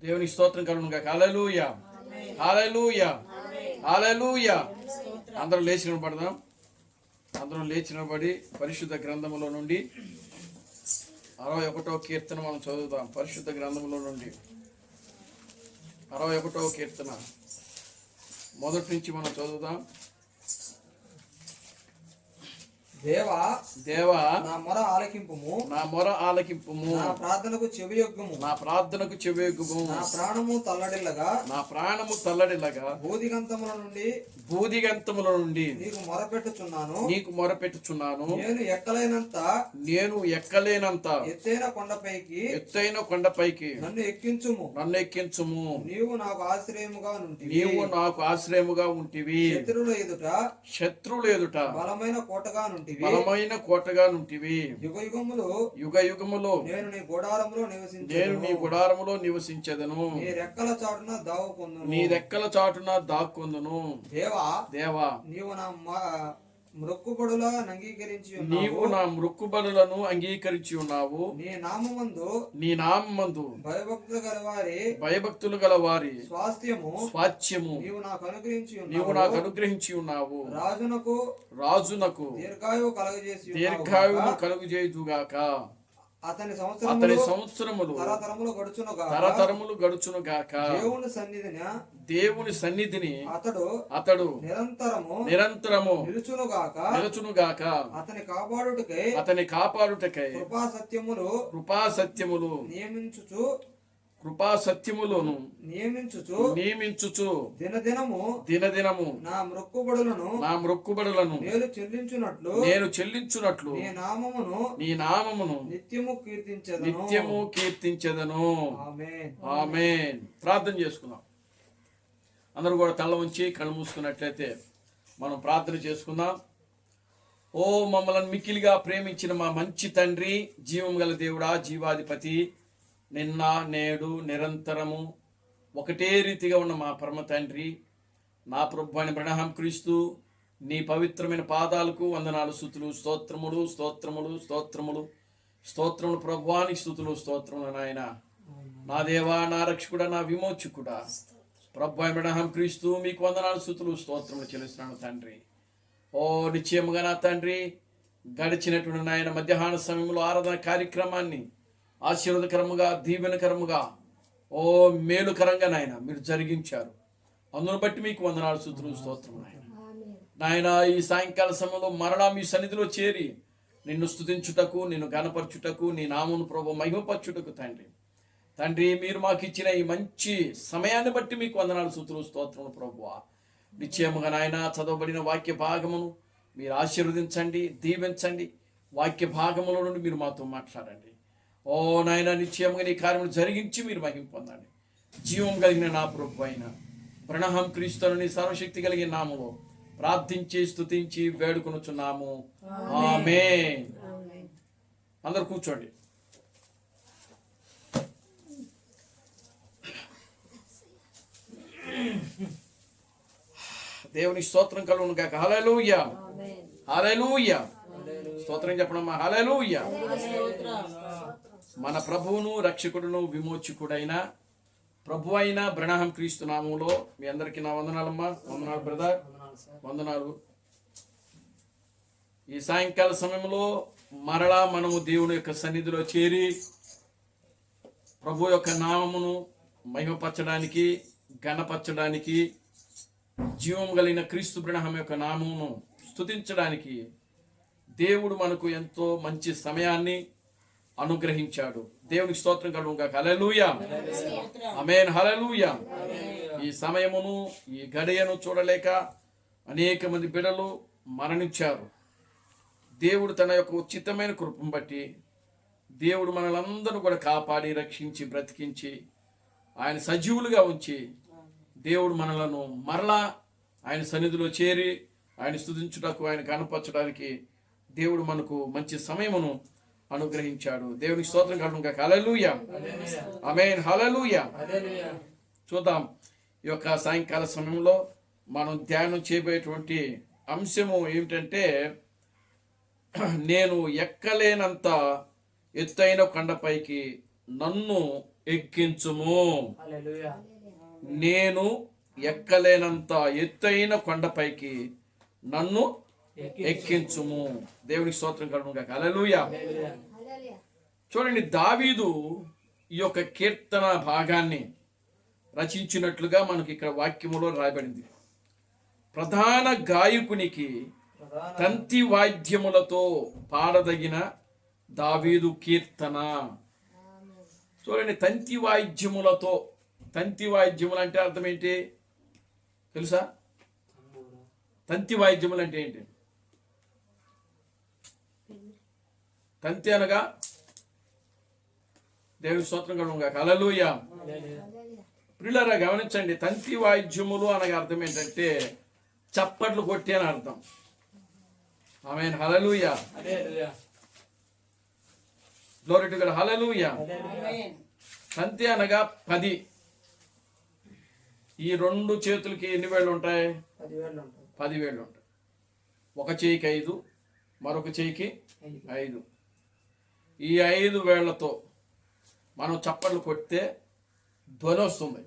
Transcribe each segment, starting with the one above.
దేవునికి స్తోత్రం కలుగును గాక. హల్లెలూయా, హల్లెలూయా, హల్లెలూయా. అందరూ లేచి నిలబడదాం. అందరం లేచి నిలబడి పరిశుద్ధ గ్రంథములో నుండి 61వ కీర్తన మనం చదువుదాం. పరిశుద్ధ గ్రంథములో నుండి 61వ కీర్తన మొదటి నుంచి మనం చదువుదాం. దేవా దేవా నా మొర ఆలకింపుము, నా మొర ఆలకింపుము, నా ప్రార్థనకు చెవియొగ్గుము, నా ప్రార్థనకు చెవియొగ్గుము. నా ప్రాణము తల్లడిల్లగా, నా ప్రాణము తల్లడిల్లగా బూదిగంతముల నుండి భూదిగంతముల నుండి నీకు మొరపెట్టుచున్నాను. నీకు మొరపెట్టుచున్నాను. నేను ఎక్కలేనంత నేను ఎక్కలేనంత ఎత్తైన కొండపైకి ఎత్తైన కొండపైకి నన్ను ఎక్కించుము. నన్ను ఎక్కించుము. నీవు నాకు ఆశ్రయముగా నుంటివి. నీవు నాకు ఆశ్రయముగా ఉంటివి. శత్రువుల ఎదుట శత్రువుల ఎదుట బలమైన కోటగా నుంటివి. బలమైన కోటగా నుంటివి. యుగ యుగములు యుగ యుగములో నేను నీ గుడారములో నేను నీ నివసించెదను. గుడారములో నివసించెదను. నీ రెక్కల చాటున దావుకొందును. నీ రెక్కల చాటున దాక్కొందును. దేవా దేవా నీవు నా మొక్కుబడుల అంగీకరించి నీవు నా మృక్కుబడులను అంగీకరించి ఉన్నావు. నీ నామమందు నీ నామందు భయభక్తులు గలవారి భయభక్తులు గల వారి స్వాస్థ్యము నీవు నాకు అనుగ్రహించి ఉన్నావు. రాజునకు దీర్ఘాయువు కలుగజేయుదుగాక. అతని అతని సంవత్సరములు తరతరములు గడుచును గాక. దేవుని సన్నిధిని అతడు నిరంతరము నిలుచును గాక. అతని కాపాడుటకై కృపా సత్యములను నియమించుచు దినదినము నా మృక్కుబడులను నేను చెల్లించునట్లు నీ నామమును నిత్యము కీర్తించెదను. ఆమేన్. ప్రార్థన చేసుకుందాం. అందరూ కూడా తల ఉంచి కళ్ళు మూసుకున్నట్లయితే మనం ప్రార్థన చేసుకుందాం. ఓ మమ్మల్ని మిక్కిలిగా ప్రేమించిన మా మంచి తండ్రి, జీవం గల దేవుడా, జీవాధిపతి, నిన్న నేడు నిరంతరము ఒకటే రీతిగా ఉన్న మా పరమ తండ్రి, నా ప్రభు అని అబ్రహాం క్రీస్తు నీ పవిత్రమైన పాదాలకు వందనాలు, స్తుతులు, స్తోత్రములు స్తోత్రములు స్తోత్రములు స్తోత్రములు ప్రభువానికి స్తుతులు స్తోత్రములు. నాయన నా దేవా, నా రక్షకుడా, నా విమోచకుడా ప్రభు అబ్రహాం క్రీస్తు మీకు వందనాలు, స్తుతులు, స్తోత్రములు చెల్లిస్తున్నాను తండ్రి. ఓ నిశ్చయముగా నా తండ్రి, గడిచినటువంటి నాయన మధ్యాహ్న సమయంలో ఆరాధన కార్యక్రమాన్ని ఆశీర్వదకరముగా, దీవెనకరముగా, ఓ మేలుకరంగా నాయన మీరు జరిగించారు. అందును బట్టి మీకు వందనాలు, స్తుతులు, స్తోత్రం. నాయన ఈ సాయంకాల సమయంలో మరలా మీ సన్నిధిలో చేరి నిన్ను స్తుతించుటకు, నిన్ను గణపరచుటకు, నీ నామమును ప్రభు మహిమపరచుటకు తండ్రి మీరు మాకు ఇచ్చిన ఈ మంచి సమయాన్ని బట్టి మీకు వందనాలు, స్తుతులు, స్తోత్రములు ప్రభువా. నిశ్చయముగా నాయన చదవబడిన వాక్య భాగమును మీరు ఆశీర్వదించండి, దీవించండి. వాక్య భాగముల నుండి మీరు మాతో మాట్లాడండి. ఓ నాయన నిశ్చయముగా నీ కార్యములు జరిగించి మీరు మహిమ పొందండి. జీవం కలిగిన నా ప్రభు అయిన అబ్రహాం క్రీస్తును నీ సర్వశక్తి కలిగిన నామములో ప్రార్థించి స్తుతించి వేడుకొనుచున్నాము. ఆమేన్. అందరూ కూర్చోండి. దేవుని స్తోత్రం కలుగును గాక. హల్లెలూయా, హల్లెలూయా. స్తోత్రం చెప్పడమ్మా. హల్లెలూయా. మన ప్రభువును రక్షకుడును విమోచకుడైన ప్రభు అయిన అబ్రహాం క్రీస్తు నామములో మీ అందరికీ నా వందనాలమ్మా. వందనాలు బ్రదర్, వందనాలు. ఈ సాయంకాల సమయంలో మరలా మనము దేవుని యొక్క సన్నిధిలో చేరి ప్రభు యొక్క నామమును మహిమపరచడానికి, ఘనపరచడానికి, జీవం కలిగిన క్రీస్తు అబ్రహాం యొక్క నామమును స్తుతించడానికి దేవుడు మనకు ఎంతో మంచి సమయాన్ని అనుగ్రహించాడు. దేవునికి స్తోత్రం కలుగును గాక. హల్లెలూయా, ఆమేన్, హల్లెలూయా. ఈ సమయమును, ఈ గడియను చూడలేక అనేక మంది బిడ్డలు మరణించారు. దేవుడు తన యొక్క ఉచితమైన కృపను బట్టి దేవుడు మనలందరూ కూడా కాపాడి, రక్షించి, బ్రతికించి, ఆయన సజీవులుగా ఉంచి దేవుడు మనలను మరలా ఆయన సన్నిధిలో చేరి ఆయన స్తుతించుటకు, ఆయన కనపరచడానికి దేవుడు మనకు మంచి సమయమును అనుగ్రహించాడు. దేవునికి స్తోత్రం కలుగును గాక. హల్లెలూయా, ఆమేన్, హల్లెలూయా. చూద్దాం. ఈ యొక్క సాయంకాల సమయంలో మనం ధ్యానం చేయబోయేటువంటి అంశము ఏమిటంటే, నేను ఎక్కలేనంత ఎత్తైన కొండపైకి నన్ను ఎక్కించుము. హల్లెలూయా. నేను ఎక్కలేనంత ఎత్తైన కొండపైకి నన్ను ఎక్కించుము. దేవునికి స్తోత్రం కలుగును గాక. హల్లెలూయా. చూడండి, దావీదు ఈ యొక్క కీర్తన భాగాన్ని రచించినట్లుగా మనకి ఇక్కడ వాక్యములో రాయబడింది. ప్రధాన గాయకునికి తంతి వాద్యములతో పాడదగిన దావీదు కీర్తన. చూడండి, తంతి వాయిద్యములతో. తంతి వాయిద్యములు అంటే అర్థం ఏంటి తెలుసా? తంతి వాయిద్యములు అంటే ఏంటి? తంతి అనగా దేవుని స్తోత్రం కలుగును గాక. హల్లెలూయా. ప్రియులారా గమనించండి, తంతి వాయిద్యములు అనగా అర్థం ఏంటంటే చప్పట్లు కొట్టి అని అర్థం. ఆమేన్. హల్లెలూయా. Glory to God. హల్లెలూయా. తంతి అనగా 10. ఈ రెండు చేతులకి ఎన్ని వేళ్ళు ఉంటాయి? 10 వేళ్ళు ఉంటాయి. ఒక చేయికి 5, మరొక చేయికి 5. ఈ 5 వేళ్లతో మనం చప్పట్లు కొడితే ధ్వని వస్తుంది.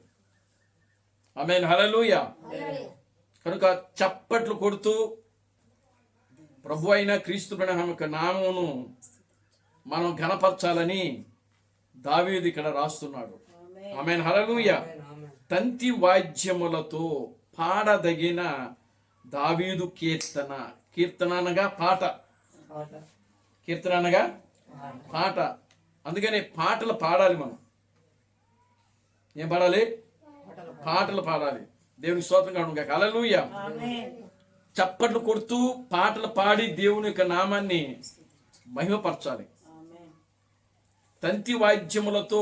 ఆమేన్. హల్లెలూయా. కనుక చప్పట్లు కొడుతూ ప్రభు అయిన క్రీస్తు యొక్క నామమును మనం ఘనపరచాలని దావీదు ఇక్కడ రాస్తున్నాడు. ఆమేన్. హల్లెలూయా. తంతి వాద్యములతో పాడదగిన దావీదు కీర్తన. కీర్తన అనగా పాట. కీర్తన అనగా పాట. అందుకని పాటలు పాడాలి. మనం ఏం పాడాలి? పాటలు పాడాలి. దేవునికి స్తోత్రం కలుగును గాక. హల్లెలూయా. చప్పట్లు కొడుతూ పాటలు పాడి దేవుని యొక్క నామాన్ని మహిమపరచాలి. తంతి వాద్యములతో,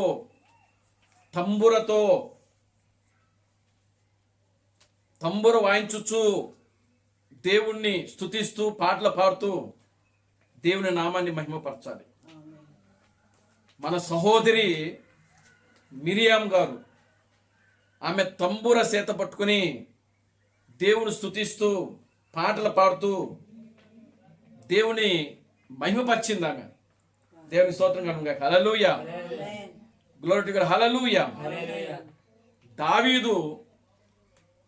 తంబుర వాయించుచు దేవుణ్ణి స్తుతిస్తూ పాటలు పాడుతూ దేవుని నామాన్ని మహిమపరచాలి. మన సహోదరి మిరియాం గారు ఆమె తంబుర సేత పట్టుకుని దేవుని స్తుతిస్తూ పాటలు పాడుతూ దేవుని మహిమపరిచింది. ఆమె దేవుని స్తోత్రం కలుగును గాక. హల్లెలూయా. Glory to God. హల్లెలూయా. దావీదు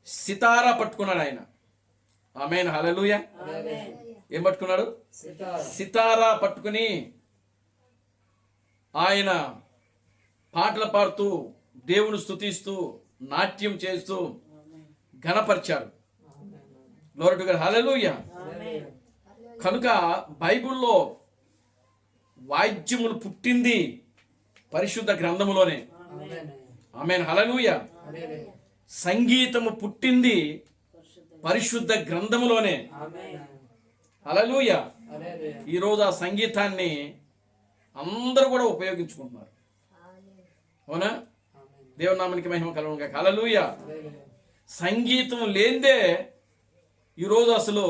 సితారా పట్టుకున్నాడు ఆయన. ఆమేన్. హల్లెలూయా. ఏం పట్టుకున్నాడు? సితారా పట్టుకుని ఆయన పాటలు పాడుతూ దేవుని స్తుతిస్తూ నాట్యం చేస్తూ ఘనపరిచాడు. Glory to God. హల్లెలూయా. కనుక బైబిల్లో వాద్యములు పుట్టింది పరిశుద్ధ గ్రంథములోనే. ఆమేన్. హల్లెలూయా. సంగీతము పుట్టింది పరిశుద్ధ గ్రంథములోనే. హల్లెలూయా. ఈరోజు ఆ సంగీతాన్ని అందరూ కూడా ఉపయోగించుకుంటున్నారు. అవునా? దేవుని నామానికి మహిమ కలుగును గాక. హల్లెలూయా. సంగీతం లేనిదే ఈరోజు అసలు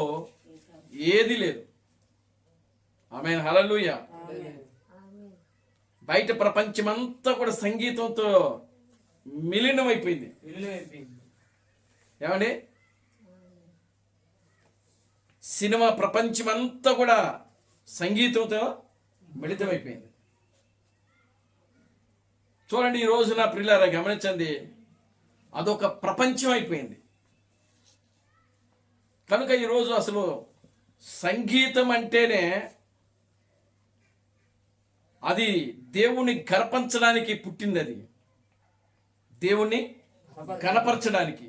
ఏది లేదు. ఆమేన్. హల్లెలూయా. బయట ప్రపంచమంతా కూడా సంగీతంతో మిలినమైపోయింది. ఏమండి? సినిమా ప్రపంచమంతా కూడా సంగీతంతో మిళితమైపోయింది. చూడండి, ఈ రోజున ప్రియులారా గమనించండి, అదొక ప్రపంచం అయిపోయింది. కనుక ఈరోజు అసలు సంగీతం అంటేనే అది దేవుణ్ణి గర్పించడానికి పుట్టింది. అది దేవుణ్ణి కనపరచడానికి,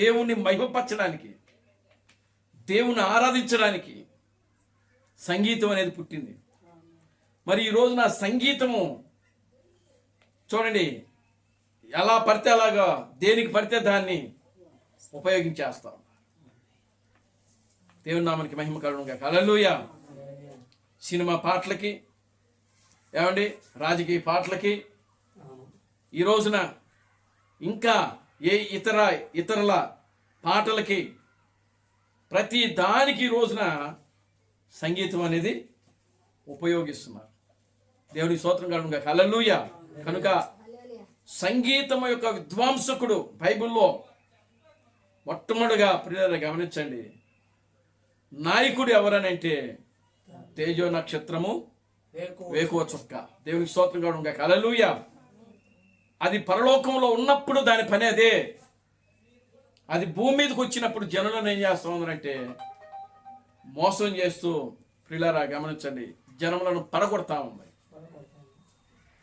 దేవుణ్ణి మహిమపరచడానికి, దేవుణ్ణి ఆరాధించడానికి సంగీతం అనేది పుట్టింది. మరి ఈ రోజున సంగీతము చూడండి, ఎలా పడితే అలాగా దేనికి పడితే దాన్ని ఉపయోగించేస్తాం. దేవుని నామానికి మహిమ కలుగును గాక. హల్లెలూయా. సినిమా పాటలకి, ఏమండి, రాజకీయ పాటలకి, ఈ రోజున ఇంకా ఏ ఇతరుల పాటలకి, ప్రతి దానికి ఈ రోజున సంగీతం అనేది ఉపయోగిస్తున్నారు. దేవుని స్తోత్రం కలుగును గాక. హల్లెలూయా. కనుక సంగీతం యొక్క విద్వాంసకుడు బైబిల్లో మొట్టమొదటిగా ప్రియులారా గమనించండి, నాయకుడు ఎవరనంటే తేజో నక్షత్రము, వేకువ చుక్క. దేవునికి స్తోత్రం కలుగును గాక. హల్లెలూయా. అది పరలోకంలో ఉన్నప్పుడు దాని పని అదే. అది భూమి మీదకి వచ్చినప్పుడు జనులను ఏం చేస్తూ ఉందంటే మోసం చేస్తూ, ప్రియులారా గమనించండి, జనములను పడగొడతా ఉంది.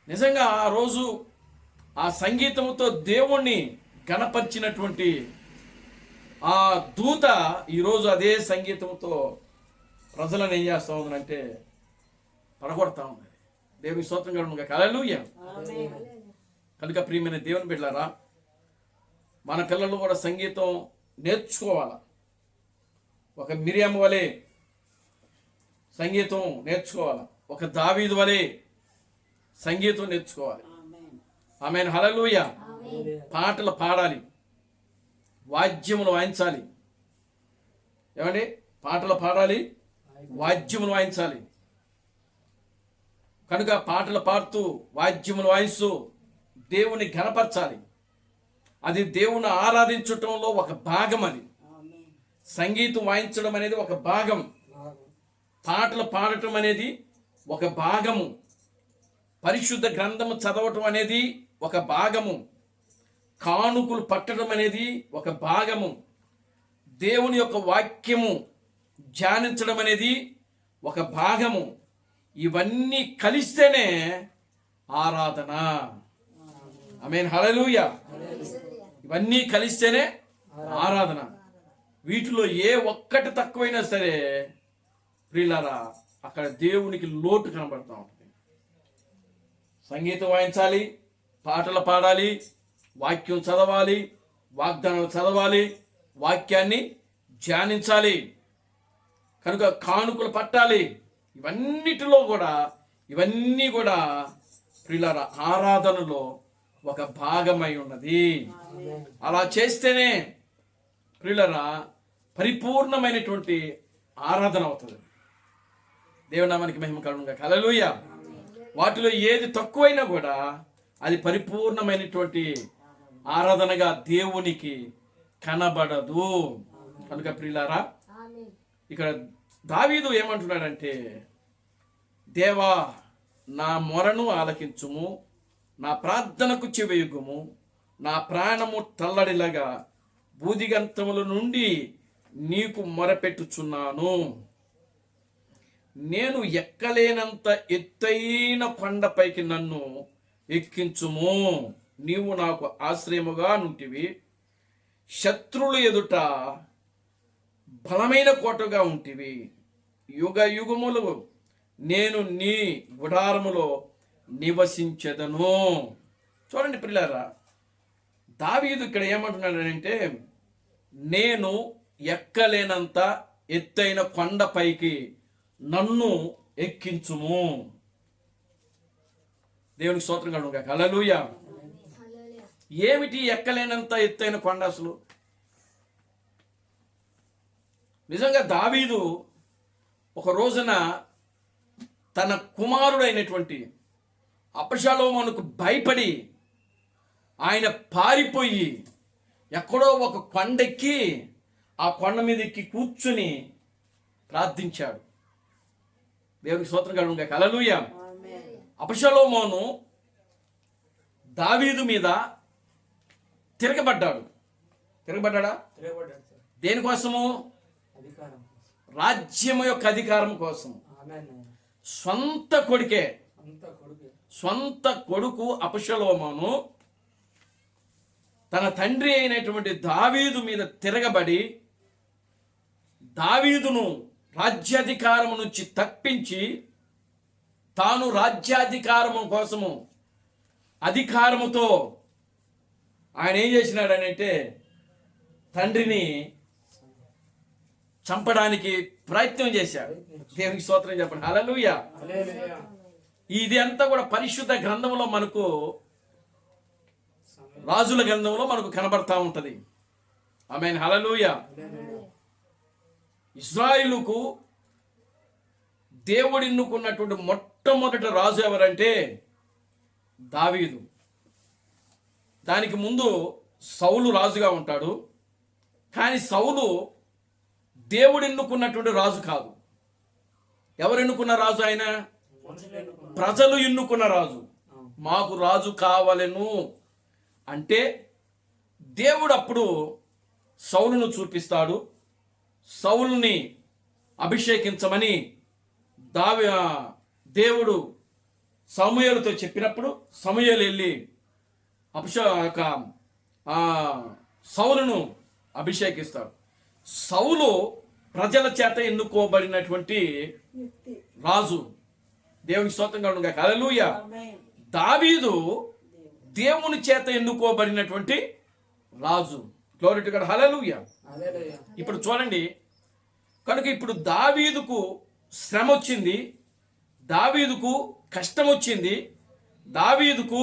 నిజంగా ఆ రోజు ఆ సంగీతముతో దేవుణ్ణి గణపరిచినటువంటి ఆ దూత ఈరోజు అదే సంగీతంతో ప్రజలను ఏం చేస్తూ ఉందంటే పడగొడతా ఉంది. దేవుని స్తోత్రం కలుగునుగా. హల్లెలూయా. కనుక ప్రియమైన దేవుని బిడ్డలారా, మన పిల్లలు కూడా సంగీతం నేర్చుకోవాలి. ఒక మిరియం వలె సంగీతం నేర్చుకోవాలి, ఒక దావీదు వలె సంగీతం నేర్చుకోవాలి. ఆమేన్. హల్లెలూయా. పాటలు పాడాలి, వాద్యములు వాయించాలి. ఏమండి? పాటలు పాడాలి, వాద్యములు వాయించాలి. కనుక పాటలు పాడుతూ వాద్యములు వాయిస్తూ దేవుని ఘనపరచాలి. అది దేవుని ఆరాధించటంలో ఒక భాగం. అది సంగీతం వాయించడం అనేది ఒక భాగం, పాటలు పాడటం అనేది ఒక భాగము, పరిశుద్ధ గ్రంథము చదవటం అనేది ఒక భాగము, కానుకలు పట్టడం అనేది ఒక భాగము, దేవుని యొక్క వాక్యము ధ్యానించడం అనేది ఒక భాగము. ఇవన్నీ కలిస్తేనే ఆరాధన. ఆమేన్. హల్లెలూయా. ఇవన్నీ కలిస్తేనే ఆరాధన. వీటిలో ఏ ఒక్కటి తక్కువైనా సరే ప్రియులారా అక్కడ దేవునికి లోటు కనబడతా ఉంటుంది. సంగీతం వాయించాలి, పాటలు పాడాలి, వాక్యం చదవాలి, వాగ్దానాలు చదవాలి, వాక్యాన్ని ధ్యానించాలి. కనుక కానుకలు పట్టాలి. ఇవన్నీ కూడా ప్రియులారా ఆరాధనలో ఒక భాగమై ఉన్నది. అలా చేస్తేనే ప్రియులారా పరిపూర్ణమైనటువంటి ఆరాధన అవుతుంది. దేవుని నామానికి మహిమ కలుగునుగా. హల్లెలూయా. వాటిలో ఏది తక్కువైనా కూడా అది పరిపూర్ణమైనటువంటి ఆరాధనగా దేవునికి కనబడదు. కనుక ప్రియులారా ఇక్కడ దావీదు ఏమంటున్నాడంటే, దేవా నా మొరను ఆలకించుము, నా ప్రార్థనకు చెవియొగ్గుము, నా ప్రాణము తల్లడిలగా బూదిగంతముల నుండి నీకు మొరపెట్టుచున్నాను. నేను ఎక్కలేనంత ఎత్తైన కొండపైకి నన్ను ఎక్కించుము. నీవు నాకు ఆశ్రయముగా నుంటివి, శత్రువుల ఎదుట బలమైన కోటగా ఉంటివి. యుగ యుగములు నేను నీ గుడారములో నివసించెదను. చూడండి ప్రియులారా, దావీదు ఇక్కడ ఏమంటున్నాడంటే, నేను ఎక్కలేనంత ఎత్తైన కొండపైకి నన్ను ఎక్కించుము. దేవునికి స్తోత్రం కలుగునుగా. హల్లెలూయా. ఏమిటి ఎక్కలేనంత ఎత్తైన కొండ? అసలు నిజంగా దావీదు ఒక రోజున తన కుమారుడైనటువంటి అబ్షాలోమునకు భయపడి ఆయన పారిపోయి ఎక్కడో ఒక కొండెక్కి ఆ కొండ మీద ఎక్కి కూర్చుని ప్రార్థించాడు. దేవునికి స్తోత్రం కలుగునుగా. హల్లెలూయా. అబ్షాలోము దావీదు మీద తిరగబడ్డాడు. తిరగబడ్డా? దేనికోసము? రాజ్యం యొక్క అధికారం కోసం. సొంత కొడుకు అబ్షాలోము తన తండ్రి అయినటువంటి దావీదు మీద తిరగబడి దావీదును రాజ్యాధికారము నుంచి తప్పించి తాను రాజ్యాధికారము కోసము అధికారముతో ఆయన ఏం చేసినాడనంటే తండ్రిని చంపడానికి ప్రయత్నం చేశాడు. దేవునికి స్తోత్రం చెప్పండి. హల్లెలూయా. ఇది అంతా కూడా పరిశుద్ధ గ్రంథంలో మనకు, రాజుల గ్రంథంలో మనకు కనబడతా ఉంటది. ఆమేన్. హల్లెలూయా. ఇశ్రాయేలుకు దేవుడు ఎన్నుకున్నటువంటి మొట్టమొదటి రాజు ఎవరంటే దావీదు. దానికి ముందు సౌలు రాజుగా ఉంటాడు. కానీ సౌలు దేవుడు ఎన్నుకున్నటువంటి రాజు కాదు. ఎవరు ఎన్నుకున్న రాజు? ఆయన ప్రజలు ఎన్నుకున్న రాజు. మాకు రాజు కావాలను అంటే దేవుడు అప్పుడు సౌలును చూపిస్తాడు. సౌలుని అభిషేకించమని దేవుడు సమూయేలుతో చెప్పినప్పుడు సమూయేలు వెళ్ళి సౌలును అభిషేకిస్తాడు. సౌలు ప్రజల చేత ఎన్నుకోబడినటువంటి రాజు. దేవునికి స్తోత్రం కలుగును గాక. హల్లెలూయా. దావీదు దేవుని చేత ఎన్నుకోబడినటువంటి రాజు. Glory to God. హల్లెలూయా. ఇప్పుడు చూడండి, కనుక ఇప్పుడు దావీదుకు శ్రమ వచ్చింది, దావీదుకు కష్టం వచ్చింది, దావీదుకు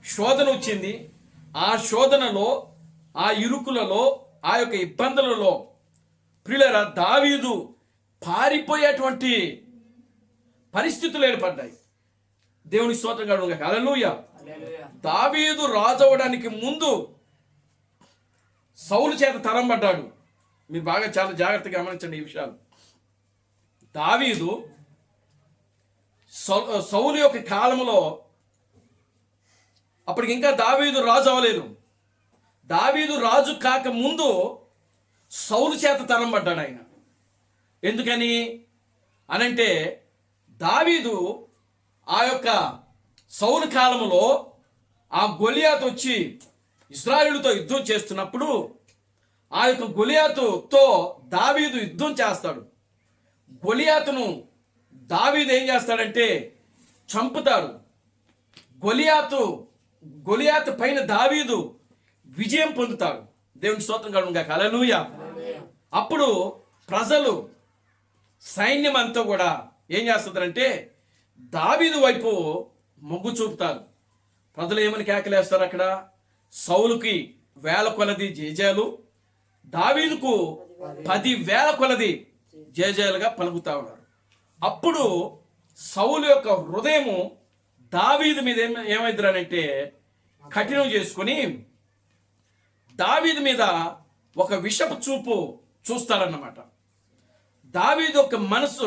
శోధన వచ్చింది. ఆ శోధనలో, ఆ ఇరుకులలో, ఆ యొక్క ఇబ్బందులలో ప్రియులారా దావీదు పారిపోయేటువంటి పరిస్థితులు ఏర్పడ్డాయి. దేవుని స్తోత్రం కలుగును గాక. హల్లెలూయా. దావీదు రాజు అవ్వడానికి ముందు సౌలు చేత తరం పడ్డాడు. మీరు బాగా చాలా జాగ్రత్తగా గమనించండి ఈ విషయాలు. దావీదు సౌలు యొక్క కాలంలో అప్పటికి ఇంకా దావీదు రాజు అవ్వలేదు. దావీదు రాజు కాక ముందు సౌలు చేత తరం పడ్డాడు ఆయన. ఎందుకని అనంటే దావీదు ఆ యొక్క సౌలు కాలంలో ఆ గొలియాతు వచ్చి ఇశ్రాయేలుతో యుద్ధం చేస్తున్నప్పుడు ఆ యొక్క గొలియాతుతో దావీదు యుద్ధం చేస్తాడు. గొలియాతును దావీదు ఏం చేస్తాడంటే చంపుతాడు. గొలియాతు పైన దావీదు విజయం పొందుతాడు. దేవుని స్తోత్రం కలుగును గాక. హల్లెలూయా. అప్పుడు ప్రజలు, సైన్యం అంతా కూడా ఏం చేస్తుందంటే దావీదు వైపు మొగ్గు చూపుతారు. ప్రజలు ఏమని కేకలేస్తారు అక్కడ? సౌలుకి 1000 కొలది జేజేలు, దావీదుకు 10,000 కొలది జేజేలుగా పలుకుతా ఉన్నారు. అప్పుడు సౌలు యొక్క హృదయము దావీదు మీద ఏమైద్దానంటే కఠినం చేసుకుని దావీదు మీద ఒక విషపు చూపు చూస్తాడన్నమాట. దావీదు యొక్క మనసు,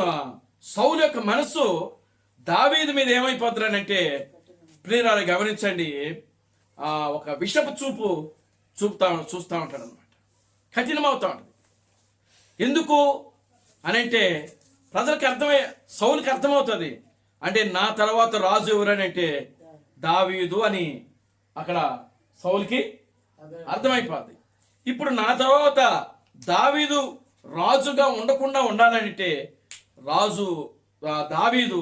సౌలు యొక్క మనసు దావీదు మీద ఏమైపోతారనంటే ప్రియులారా గమనించండి, ఒక విషపు చూపు చూస్తూ ఉంటాడు అనమాట. కఠినమవుతా ఉంటుంది. ఎందుకు అనంటే ప్రజలకు సౌలుకి అర్థమవుతుంది. అంటే నా తర్వాత రాజు ఎవరనంటే దావీదు అని అక్కడ సౌలుకి అర్థమైపోద్ది. ఇప్పుడు నా తర్వాత దావీదు రాజుగా ఉండకుండా ఉండాలంటే దావీదు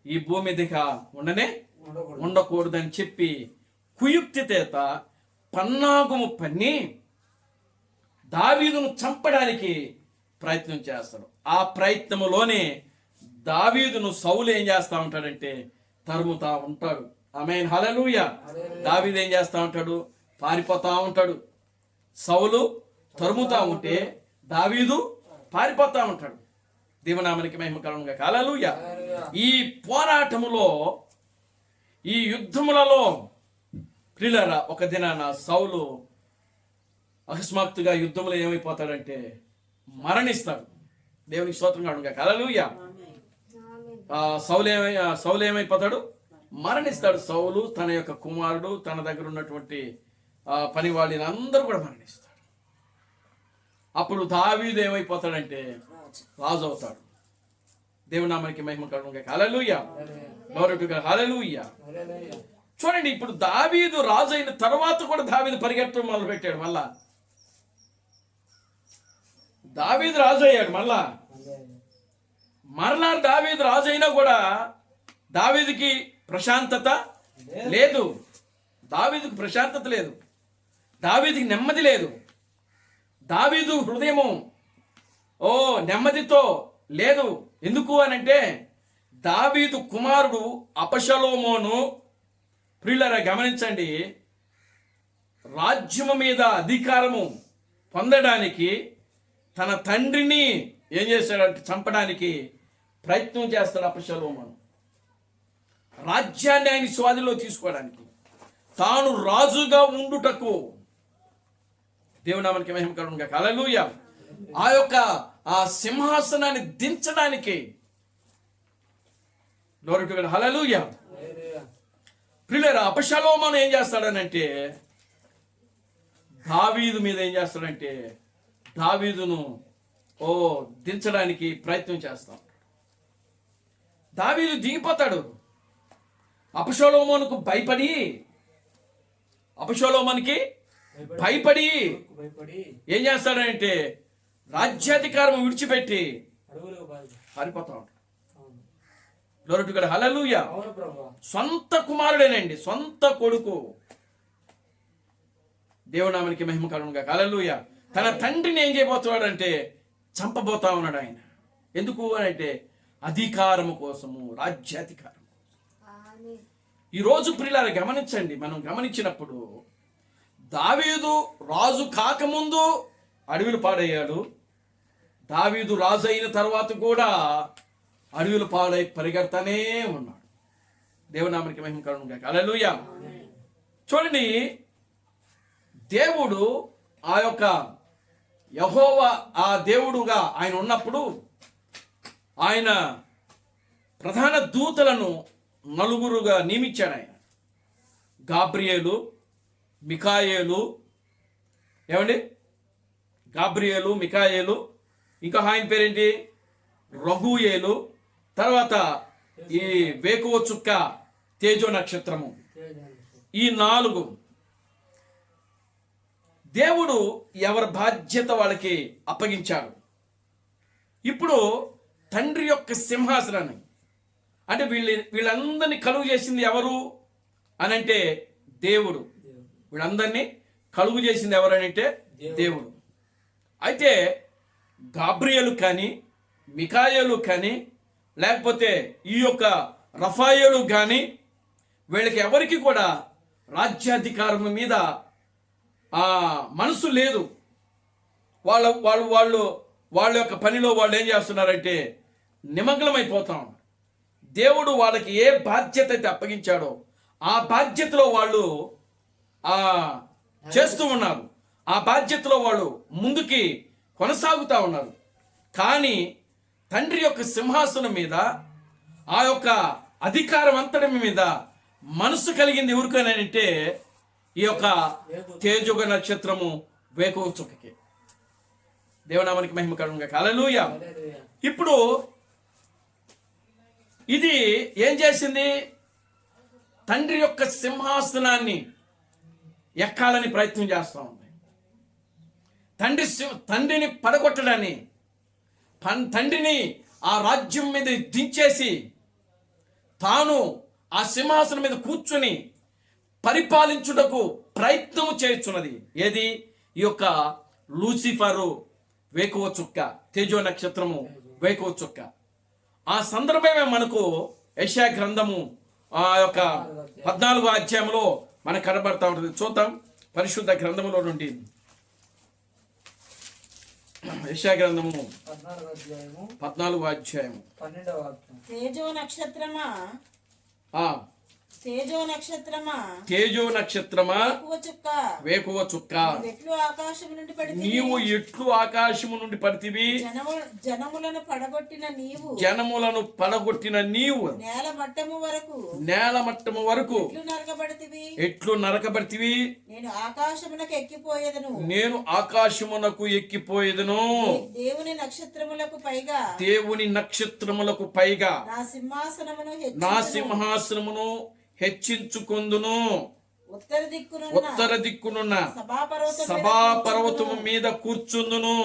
ఈ భూమి దిగ ఉండకూడదని చెప్పి కుయుక్తి చేత పన్నాగము పన్ని దావీదును చంపడానికి ప్రయత్నం చేస్తాడు. ఆ ప్రయత్నములోనే దావీదును సౌలు ఏం చేస్తా ఉంటాడంటే తరుముతా ఉంటాడు. ఆమేన్. హల్లెలూయా. దావీదు ఏం చేస్తా ఉంటాడు? పారిపోతా ఉంటాడు. సౌలు తరుముతా ఉంటే దావీదు పారిపోతా ఉంటాడు. దేవునామానికి మహిమ కలుగును గాక. హల్లెలూయా. ఈ పోరాటములో, ఈ యుద్ధములలో ప్రియులారా ఒక దినాన సౌలు అకస్మాత్తుగా యుద్ధంలో ఏమైపోతాడంటే మరణిస్తాడు. దేవునికి స్తోత్రం కలుగును గాక. హల్లెలూయా. సౌలు ఏమైపోతాడు? మరణిస్తాడు. సౌలు, తన యొక్క కుమారుడు, తన దగ్గర ఉన్నటువంటి పనివాళ్ళని అందరూ కూడా మరణిస్తాడు. అప్పుడు దావీదు ఏమైపోతాడంటే రాజు అవుతాడు. దేవుని నామానికి మహిమ కలుగును గాక. హల్లెలూయా. Glory to God. హల్లెలూయా. చూడండి, ఇప్పుడు దావీదు రాజు అయిన తర్వాత కూడా దావీదు పరిగెత్తడం మొదలు పెట్టాడు. దావీదు రాజు అయ్యాడు. మరలా దావీదు రాజు అయినా కూడా దావీదుకి ప్రశాంతత లేదు. దావీదుకి ప్రశాంతత లేదు. దావీదుకి నెమ్మది లేదు. దావీదు హృదయము నెమ్మదితో లేదు. ఎందుకు అనంటే దావీదు కుమారుడు అబషలోమును ప్రియులారా గమనించండి, రాజ్యము మీద అధికారము పొందడానికి తన తండ్రిని ఏం చేశాడంటే చంపడానికి ప్రయత్నం చేస్తాడు అబషలోమును. రాజ్యాన్ని ఆయన స్వాధీనంలో తీసుకోవడానికి, తాను రాజుగా ఉండుటకు. దేవునామానికి మహిమ కలుగును గాక. హల్లెలూయా. ఆ సింహాసనాన్ని దించడానికి. Glory to God. హల్లెలూయా. ప్రియులారా అబషలోమును ఏం చేస్తాడనంటే దావీదు మీద ఏం చేస్తాడంటే దావీదును దించడానికి ప్రయత్నం చేస్తాం. దావీదు దిగిపోతాడు. అబషలోమునకు భయపడి ఏం చేస్తాడంటే రాజ్యాధికారం విడిచిపెట్టి పారిపోతా ఉంటాడు. హల్లెలూయా. సొంత కుమారుడేనండి, సొంత కొడుకు. దేవునామానికి మహిమ కలుగునుగా. హల్లెలూయా. తన తండ్రిని ఏం చేయబోతున్నాడంటే చంపబోతా ఉన్నాడు ఆయన. ఎందుకు అని అంటే అధికారము కోసము, రాజ్యాధికారం. ఈరోజు ప్రియులారా గమనించండి, మనం గమనించినప్పుడు దావీదు రాజు కాకముందు అడవిలు పాడయ్యాడు. దావీదు రాజు అయిన తర్వాత కూడా అడవిలు పాడై పరిగెడతానే ఉన్నాడు. దేవునామానికి మహిమ కలుగునుగా. హల్లెలూయా. చూడండి, దేవుడు ఆ యొక్క యెహోవా ఆ దేవుడుగా ఆయన ఉన్నప్పుడు ఆయన ప్రధాన దూతలను నలుగురుగా నియమించాడు ఆయన. గాబ్రియేలు, మిఖాయేలు, గాబ్రియేలు, మిఖాయేలు, ఇంకా ఆయన పేరేంటి, రఘుయేలు, తర్వాత ఈ వేకువ చుక్క, తేజో నక్షత్రము. ఈ 4 దేవుడు ఎవరి బాధ్యత వాళ్ళకి అప్పగించాడు. ఇప్పుడు తండ్రి యొక్క సింహాసనాన్ని అంటే వీళ్ళందరినీ కలుగు చేసింది ఎవరు అనంటే దేవుడు. వీళ్ళందరినీ కలుగు చేసింది ఎవరనంటే దేవుడు. అయితే గాబ్రియేలు కానీ, మిఖాయేలు కానీ, లేకపోతే ఈ యొక్క రఫాయేలు కానీ వీళ్ళకి ఎవరికి కూడా రాజ్యాధికారం మీద మనసు లేదు. వాళ్ళ యొక్క పనిలో వాళ్ళు ఏం చేస్తున్నారంటే నిమగ్నమైపోతాం. దేవుడు వాళ్ళకి ఏ బాధ్యత అయితే అప్పగించాడో ఆ బాధ్యతలో వాళ్ళు చేస్తూ ఉన్నారు. ఆ బాధ్యతలో వాళ్ళు ముందుకి కొనసాగుతూ ఉన్నారు. కానీ తండ్రి యొక్క సింహాసనం మీద, ఆ యొక్క అధికారం అంతటి మీద మనసు కలిగింది ఎవరికైనానంటే ఈ యొక్క తేజోగ నక్షత్రము వేకువ చుక్కకి. దేవునామానికి మహిమ కలుగునుగా. హల్లెలూయా. ఇప్పుడు ఇది ఏం చేసింది, తండ్రి యొక్క సింహాసనాన్ని ఎక్కాలని ప్రయత్నం చేస్తూ ఉంది. తండ్రిని పడగొట్టడాన్ని, తండ్రిని ఆ రాజ్యం మీద దించేసి తాను ఆ సింహాసనం మీద కూర్చుని పరిపాలించుటకు ప్రయత్నము చేస్తున్నది. ఏది? ఈ యొక్క లూసిఫరు, వేకువ చుక్క, తేజో నక్షత్రము, వేకువ చుక్క. ఆ సందర్భమే మనకు యెషయా గ్రంథము ఆ యొక్క 14వ అధ్యాయంలో మనకు కనబడతా ఉంటుంది. చూద్దాం పరిశుద్ధ గ్రంథములో నుండి. యెషయా గ్రంథము 14వ అధ్యాయము 12వ వాక్యం. తేజో నక్షత్రమా, వేకువ చుక్క, నీవు ఎట్లు ఆకాశము నుండి పడితివి, జనములను పడగొట్టిన నీవు నేల మట్టము వరకు ఎట్లు నరకబడితివి. నేను ఆకాశమునకు ఎక్కిపోయేదను, దేవుని నక్షత్రములకు పైగా నా సింహాసనమును హెచ్చించుకొందును. ఉత్తర దిక్కునున్న సభాపర్వతము మీద కూర్చుందును,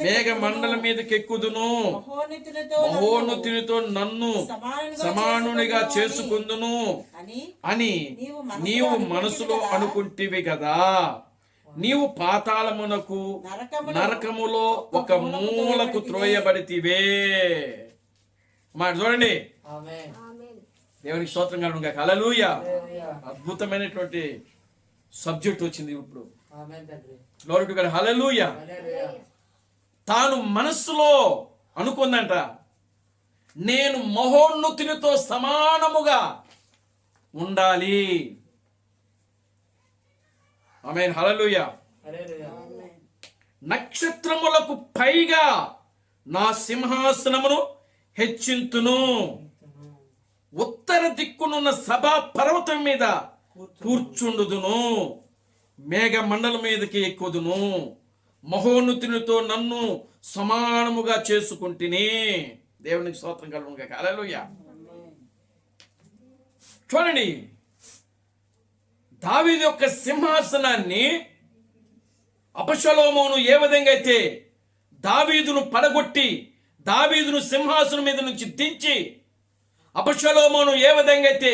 మేఘమండల మీదకి ఎక్కుదును, మహోన్నతునితో నన్ను సమానునిగా చేసుకుందును అని నీవు మనసులో అనుకుంటివి కదా. నీవు పాతాళమునకు, నరకములో ఒక మూలకు త్రోయబడితివే. మాట చూడండి. దేవునికి స్తోత్రం కలుగునుగాక. హల్లెలూయా. అద్భుతమైనటువంటి సబ్జెక్ట్ వచ్చింది ఇప్పుడు. Glory to God. హల్లెలూయా. తాను మనస్సులో అనుకుందంట, నేను మహోన్నతునితో సమానముగా ఉండాలి. ఆమేన్. హల్లెలూయా. నక్షత్రములకు పైగా నా సింహాసనమును హెచ్చింతును, ఉత్తర దిక్కునున్న సభా పర్వతం మీద కూర్చుండుదును, మేఘ మండలం మీదకి ఎక్కుదును, మహోన్నతునితో నన్ను సమానముగా చేసుకుంటుని. దేవునికి స్తోత్రం కలుగును గాక. హల్లెలూయా. చూడండి, దావీదు యొక్క సింహాసనాన్ని అబషలోమును ఏ విధంగా అయితే దావీదును పడగొట్టి దావీదును సింహాసనం మీద నుంచి దించి అబషలోమును ఏ విధంగా అయితే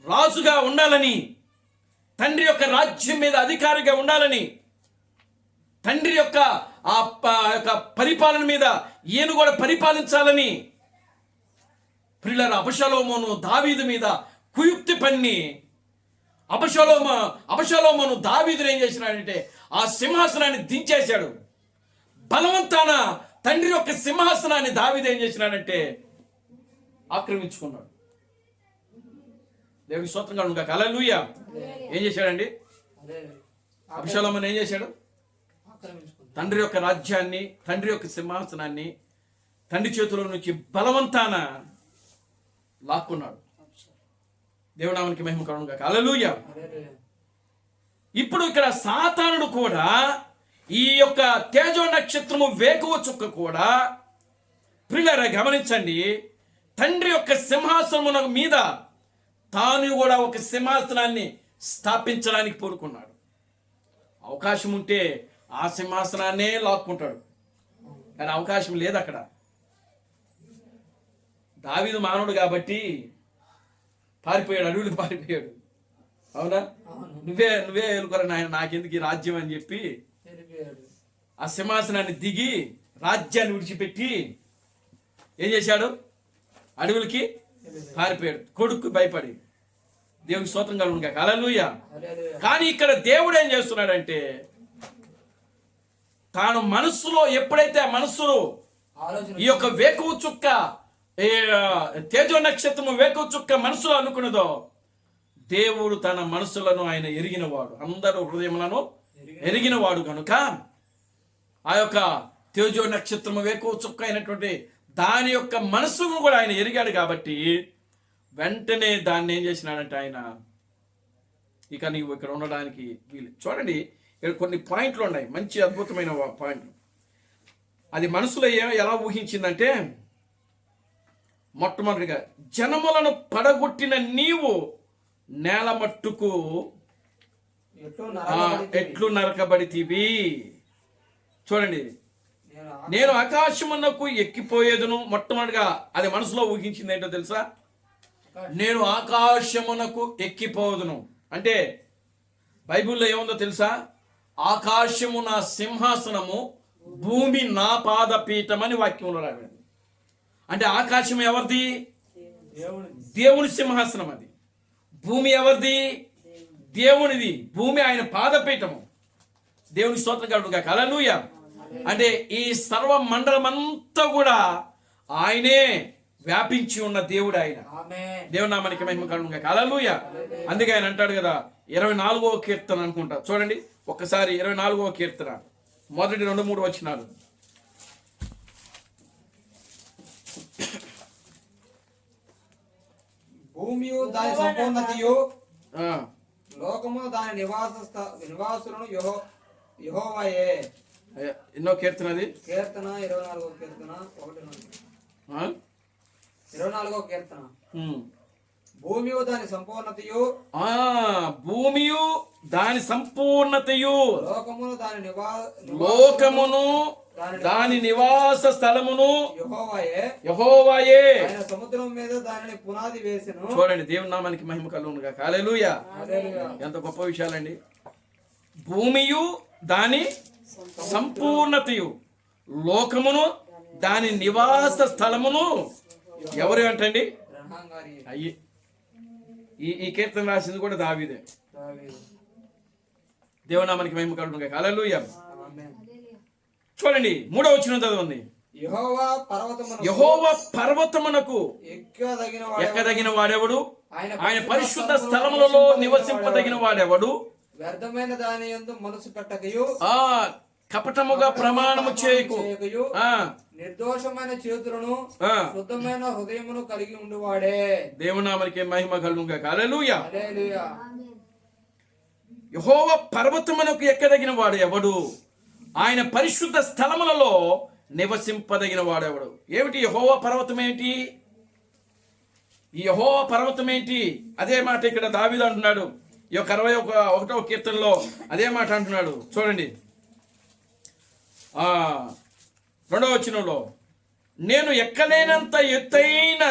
రాజుగా ఉండాలని, తండ్రి యొక్క రాజ్యం మీద అధికారిగా ఉండాలని, తండ్రి యొక్క పరిపాలన మీద ఈయన కూడా పరిపాలించాలని ప్రియులారా అబషలోమును దావీదు మీద కుయుక్తి పన్ని అబషలోమును దావీదును ఏం చేసినాడంటే ఆ సింహాసనాన్ని దించేశాడు. బలవంతాన తండ్రి యొక్క సింహాసనాన్ని దావీదు ఏం చేసినాడంటే ఆక్రమించుకున్నాడు. దేవునికి స్తోత్రం కలుగును గాక. హల్లెలూయా. ఏం చేశాడండి? అబషలోమును ఏం చేశాడు? తండ్రి యొక్క రాజ్యాన్ని, తండ్రి యొక్క సింహాసనాన్ని తండ్రి చేతిలో నుంచి బలవంతాన లాక్కున్నాడు. దేవునామానికి మహిమ కలుగును గాక. హల్లెలూయా. ఇప్పుడు ఇక్కడ సాతానుడు కూడా ఈ యొక్క తేజో నక్షత్రము వేకువ చుక్క కూడా ప్రియులారా గమనించండి, తండ్రి యొక్క సింహాసనమున మీద తాను కూడా ఒక సింహాసనాన్ని స్థాపించడానికి కోరుకున్నాడు. అవకాశం ఉంటే ఆ సింహాసనాన్నే లాక్కుంటాడు, కానీ అవకాశం లేదు అక్కడ. దావీదు మానవుడు కాబట్టి పారిపోయాడు, అడవులకు పారిపోయాడు. అవునా? నువ్వే ఎలుకొరా నాయన, నాకెందుకు ఈ రాజ్యం అని చెప్పి ఆ సింహాసనాన్ని దిగి రాజ్యాన్ని విడిచిపెట్టి ఏం చేశాడు? అడవులకి పారిపోయాడు, కొడుకు భయపడి. దేవునికి స్తోత్రం కలుగును గాక. హల్లెలూయా. కానీ ఇక్కడ దేవుడు ఏం చేస్తున్నాడంటే తాను మనస్సులో ఎప్పుడైతే మనస్సులో ఈ యొక్క వేకువ చుక్క తేజో నక్షత్రము వేకువ చుక్క మనసులో అనుకున్నదో దేవుడు తన మనసులను ఆయన ఎరిగినవాడు, అందరూ హృదయములను ఎరిగినవాడు కనుక ఆ యొక్క తేజో నక్షత్రము వేకువ చుక్క అయినటువంటి దాని యొక్క మనసును కూడా ఆయన ఎరిగాడు కాబట్టి వెంటనే దాన్ని ఏం చేసినాడంటే ఆయన, ఇక నీవు ఇక్కడ ఉండడానికి వీలు. చూడండి, ఇక్కడ కొన్ని పాయింట్లు ఉన్నాయి, మంచి అద్భుతమైన పాయింట్లు. అది మనసులో ఎలా ఊహించిందంటే, మొట్టమొదటిగా జనములను పడగొట్టిన నీవు నేల మట్టుకు ఎట్లు నరకబడితివి. చూడండి, నేను ఆకాశమునకు ఎక్కిపోయేదును. మొట్టమొదటిగా అది మనసులో ఊహించింది ఏంటో తెలుసా? నేను ఆకాశమునకు ఎక్కిపోదును అంటే బైబిల్లో ఏముందో తెలుసా? ఆకాశము నా సింహాసనము, భూమి నా పాదపీఠం అని వాక్యంలో రాబడింది. అంటే ఆకాశం ఎవరిది? దేవుని సింహాసనం. అది భూమి ఎవరిది? దేవునిది. భూమి ఆయన పాదపీఠము. దేవుని స్తోత్రం కలుగును గాక. హల్లెలూయా. అంటే ఈ సర్వ మండలం అంతా కూడా ఆయనే వ్యాపించి ఉన్న దేవుడు ఆయన. దేవుని నామానికి మహిమ కలుగును గాక. హల్లెలూయా. అందుకే ఆయన అంటాడు కదా, 24వ కీర్తన అనుకుంటా, చూడండి ఒక్కసారి 24వ కీర్తన మొదటి 2-3 వచనాలు. భూమియు దాని సంపూర్ణతయు, లోకము దాని నివాసులను యెహోవాయే. ఎన్నో కీర్తన అది? కీర్తన 24వ కీర్తన 24వ కీర్తన. భూమియు దాని సంపూర్ణతయు, భూమియు దాని సంపూర్ణతయు, లోకమును దాని నివాస స్థలమును యెహోవాయే. ఆయన సముద్రం మీద దానిని పునాది వేసెను. చూడండి, దేవుని నామానికి మహిమ కలుగును గాక. హల్లెలూయా. ఎంత గొప్ప విషయాలండి. భూమియు దాని సంపూర్ణతయు, లోకమును దాని నివాస స్థలమును ఎవరు అంటండి? అయ్యి ఈ కీర్తన రాసింది కూడా దావీదే. దేవునామానికి మహిమ కలుగును గాక. హల్లెలూయా. చూడండి 3వ వచనం చదవండి. యెహోవా పర్వతమునకు ఎక్కదగిన వాడెవడు? ఆయన పరిశుద్ధ స్థలములలో నివసింపదగిన వాడెవడు? వ్యర్థమైన దాని యందు మనసు పెట్టకయు, కపటముగా ప్రమాణము చేయకు, నిర్దోషమైన చేతులను శుద్ధమైన హృదయమును కలిగి ఉండువాడే. దేవునామానికి మహిమ కలుగును గాక. హల్లెలూయా. యెహోవా పర్వతమునకు ఎక్కదగిన వాడు ఎవడు? ఆయన పరిశుద్ధ స్థలములలో నివసింపదగిన వాడెవడు? ఏమిటి యెహోవా పర్వతం ఏంటి? ఈ యెహోవా పర్వతం ఏంటి? అదే మాట ఇక్కడ దావీదు అంటున్నాడు. ఈ యొక్క 61వ కీర్తనలో అదే మాట అంటున్నాడు. చూడండి 2వ వచనంలో, నేను ఎక్కలేనంత ఎత్తైన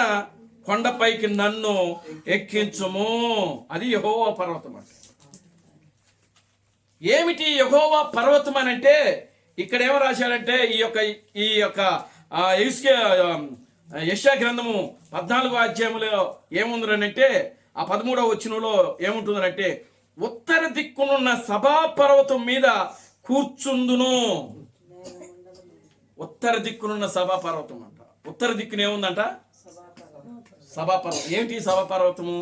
కొండపైకి నన్ను ఎక్కించుము. అది యెహోవా పర్వతం అంటే. ఏమిటి యెహోవా పర్వతం అని అంటే, ఇక్కడ ఏమో రాశాడంటే ఈ యొక్క యెషయా గ్రంథము 14వ అధ్యాయంలో ఏముందనంటే, ఆ 13వ వచనంలో ఏముంటుందనంటే, ఉత్తర దిక్కునున్న సభా పర్వతం మీద కూర్చుందును. ఉత్తర దిక్కునున్న సభా పర్వతం అంట. ఉత్తర దిక్కున ఏముందంట? సభా పర్వతం. ఏమిటి సభా పర్వతము?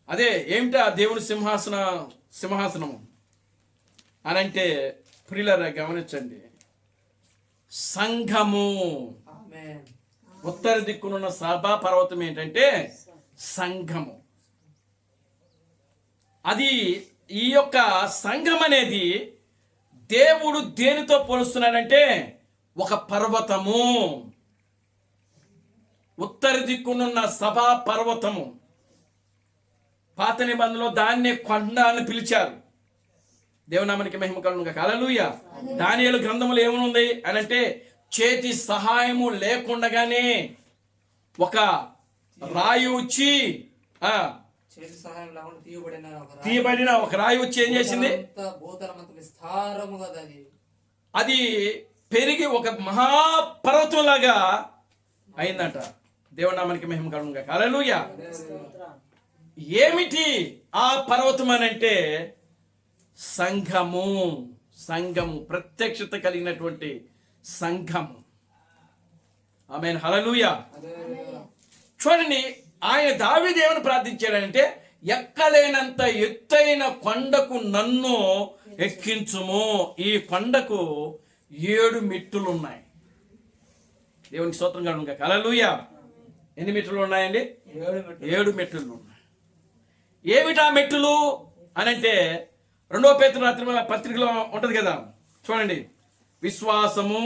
అదే ఏమిటా దేవుని సింహాసనము అని అంటే, ప్రియులారా గమనించండి, సంఘము. ఉత్తర దిక్కునున్న సభా పర్వతం ఏంటంటే సంఘము. అది ఈ యొక్క సంఘం అనేది దేవుడు దేనితో పోలుస్తున్నాడంటే ఒక పర్వతము. ఉత్తర దిక్కునున్న సభా పర్వతము. పాత నిబంధనలో దాన్నే కొండ అని పిలిచారు. దేవునామానికి మహిమ కలుగును గాక. హల్లెలూయా. దానియేలు గ్రంథములో ఏమనుంది అని అంటే, చేతి సహాయము లేకుండానే ఒక రాయి వచ్చి తీయబడిన ఒక రాయి వచ్చి ఏం చేసింది? అది పెరిగి ఒక మహాపర్వతం లాగా అయిందంట. దేవునామానికి మహిమ కలుగును గాక. హల్లెలూయా. ఏమిటి ఆ పర్వతం అని అంటే సంఘము. సంఘము, ప్రత్యక్షత కలిగినటువంటి సంఘము. ఆమేన్. హల్లెలూయా. చూడండి, ఆయన దావీదు ఏమని ప్రార్థించాడంటే, ఎక్కలేనంత ఎత్తైన కొండకు నన్ను ఎక్కించుము. ఈ కొండకు 7 మెట్టులు ఉన్నాయి. దేవునికి స్తోత్రం కలుగును గాక. హల్లెలూయా. ఎన్ని మెట్టులు ఉన్నాయండి? 7 మెట్టులు ఉన్నాయి. ఏమిటా మెట్టులు అనంటే, 2వ పేతురు పత్రికలో ఉంటది కదా, చూడండి. విశ్వాసము,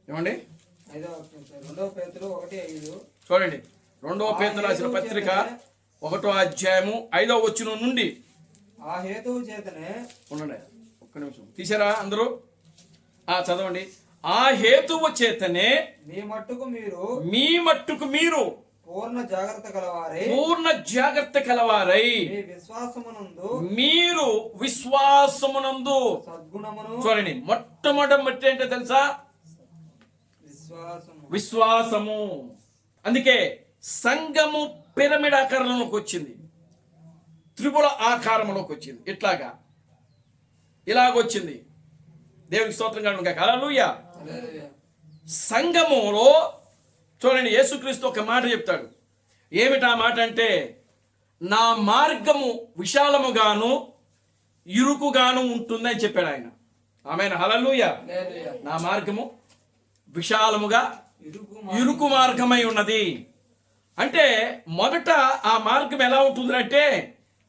ఏమండి? 2వ పేతురు 1:5. చూడండి, 2వ పేతురు రాసిన పత్రిక 1వ అధ్యాయము 5వ వచనం నుండి. ఆ హేతువు చేతనే, ఉండండి ఒక్క నిమిషం, తీసారా అందరూ? చదవండి. ఆ హేతువు చేతనే మీ మట్టుకు మీరు పూర్ణ జాగ్రత్త కలవారై మీరు విశ్వాసమునందు సద్గుణమును. చూడండి, మొట్టమొదటి ఏంటో తెలుసా? విశ్వాసము. అందుకే సంఘము పిరమిడ్ ఆకారంలోకి వచ్చింది, త్రిపుల ఆకారంలోకి వచ్చింది, ఇలాగొచ్చింది. దేవునికి స్తోత్రం కలుగును గాక. హల్లెలూయా. సంఘములో చూడండి, యేసుక్రీస్తు ఒక మాట చెప్తాడు. ఏమిటా మాట అంటే, నా మార్గము విశాలముగాను ఇరుకుగాను ఉంటుందని చెప్పాడు ఆయన. ఆమేన్. హల్లెలూయా. నా మార్గము విశాలముగా ఇరుకు మార్గమై ఉన్నది అంటే, మొదట ఆ మార్గం ఎలా ఉంటుంది అంటే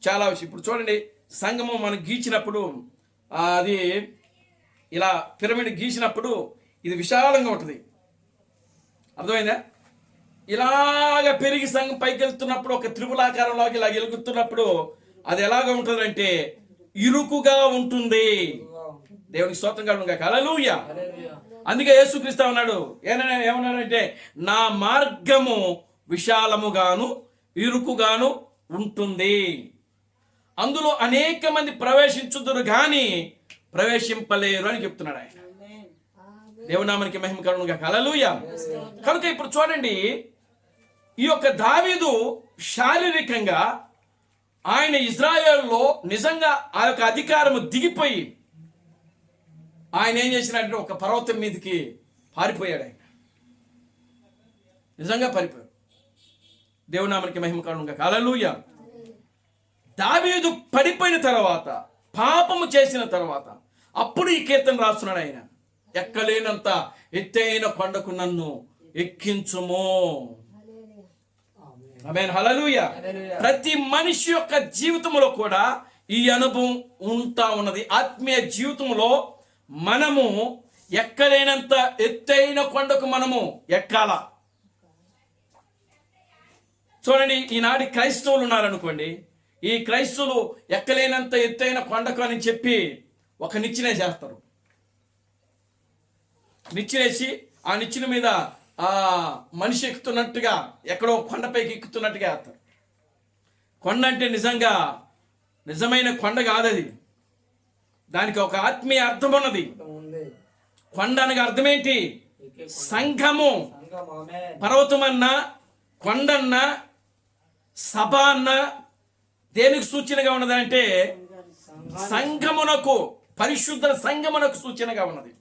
చాలా విషయం. ఇప్పుడు చూడండి, సంఘము మనం గీచినప్పుడు, అది ఇలా పిరమిడ్ గీసినప్పుడు ఇది విశాలంగా ఉంటుంది, అర్థమైందా? ఇలాగ పెరిగి సంఘం పైకి వెళ్తున్నప్పుడు, ఒక త్రిపులాకారంలోకి ఇలా వెలుగుతున్నప్పుడు అది ఎలాగ ఉంటుందంటే ఇరుకుగా ఉంటుంది. దేవునికి స్తోత్రం కలుగును గాక. హల్లెలూయా. అందుకే యేసుక్రీస్తు అన్నాడు, ఏమన్నాడంటే, నా మార్గము విశాలముగాను ఇరుకుగాను ఉంటుంది, అందులో అనేక మంది ప్రవేశించుదురు గాని ప్రవేశింపలేరు అని చెప్తున్నాడు ఆయన. దేవునామానికి మహిమ కలుగును గాక. హల్లెలూయా. కనుక ఇప్పుడు చూడండి, ఈ యొక్క దావీదు శారీరకంగా ఆయన ఇజ్రాయేల్లో నిజంగా ఆ యొక్క అధికారము దిగిపోయి ఆయన ఏం చేసినట్టు ఒక పర్వతం మీదకి పారిపోయాడు. ఆయన నిజంగా పారిపోయాడు. దేవునామానికి మహిమ కలుగును గాక. హల్లెలూయా. దావీదు పడిపోయిన తర్వాత, పాపము చేసిన తర్వాత, అప్పుడు ఈ కీర్తన రాస్తున్నాడు ఆయన. ఎక్కలేనంత ఎత్తైన కొండకు నన్ను ఎక్కించుము. ఆమేన్, హల్లెలూయా. ప్రతి మనిషి యొక్క జీవితంలో కూడా ఈ అనుభవం ఉంటా ఉన్నది. ఆత్మీయ జీవితంలో మనము ఎక్కలేనంత ఎత్తైన కొండకు మనము ఎక్కాల. చూడండి, ఈనాటి క్రైస్తవులు ఉన్నారనుకోండి, ఈ క్రైస్తవులు ఎక్కలేనంత ఎత్తైన కొండకు అని చెప్పి ఒక నిచ్చెన చేస్తారు. నిచ్చెనేసి ఆ నిచ్చెన మీద ఆ మనిషి ఎక్కుతున్నట్టుగా, ఎక్కడో కొండపైకి ఎక్కుతున్నట్టుగా వేస్తారు. కొండ అంటే నిజంగా నిజమైన కొండ కాదది, దానికి ఒక ఆత్మీయ అర్థం ఉన్నది. కొండ అనగా అర్థమేంటి? సంఘము. పర్వతం అన్నా, కొండన్నా, సభ అన్నా దేనికి సూచనగా ఉన్నది అంటే సంఘమునకు, పరిశుద్ధ సంఘమునకు సూచనగా ఉన్నది.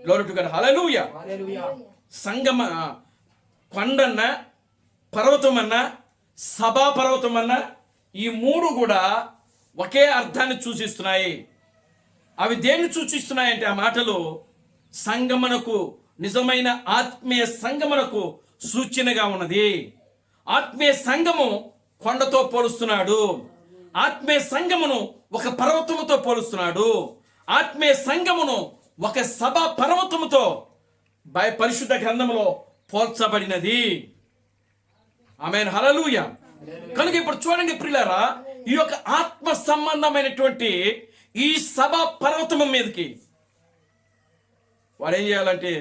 గ్లోరీ టు గాడ్, హల్లెలూయా. సంగమ, కొండన్న, పర్వతమన్నా, సభా పర్వతమన్నా, ఈ మూడు కూడా ఒకే అర్థాన్ని సూచిస్తున్నాయి. అవి దేన్ని సూచిస్తున్నాయంటే ఆ మాటలు సంగమనకు, నిజమైన ఆత్మీయ సంగమనకు సూచనగా ఉన్నది. ఆత్మీయ సంఘము కొండతో పోలుస్తున్నాడు, ఆత్మీయ సంఘమును ఒక పర్వతముతో పోలుస్తున్నాడు, ఆత్మీయ సంఘమును ఒక సభ పర్వతముతో పరిశుద్ధ గ్రంథములో పోల్చబడినది. ఆమేన్, హల్లెలూయా. కనుక ఇప్పుడు చూడండి ప్రియులారా, ఈ యొక్క ఆత్మ సంబంధమైనటువంటి ఈ సభ పర్వతము మీదకి వాడు ఏం చేయాలంటే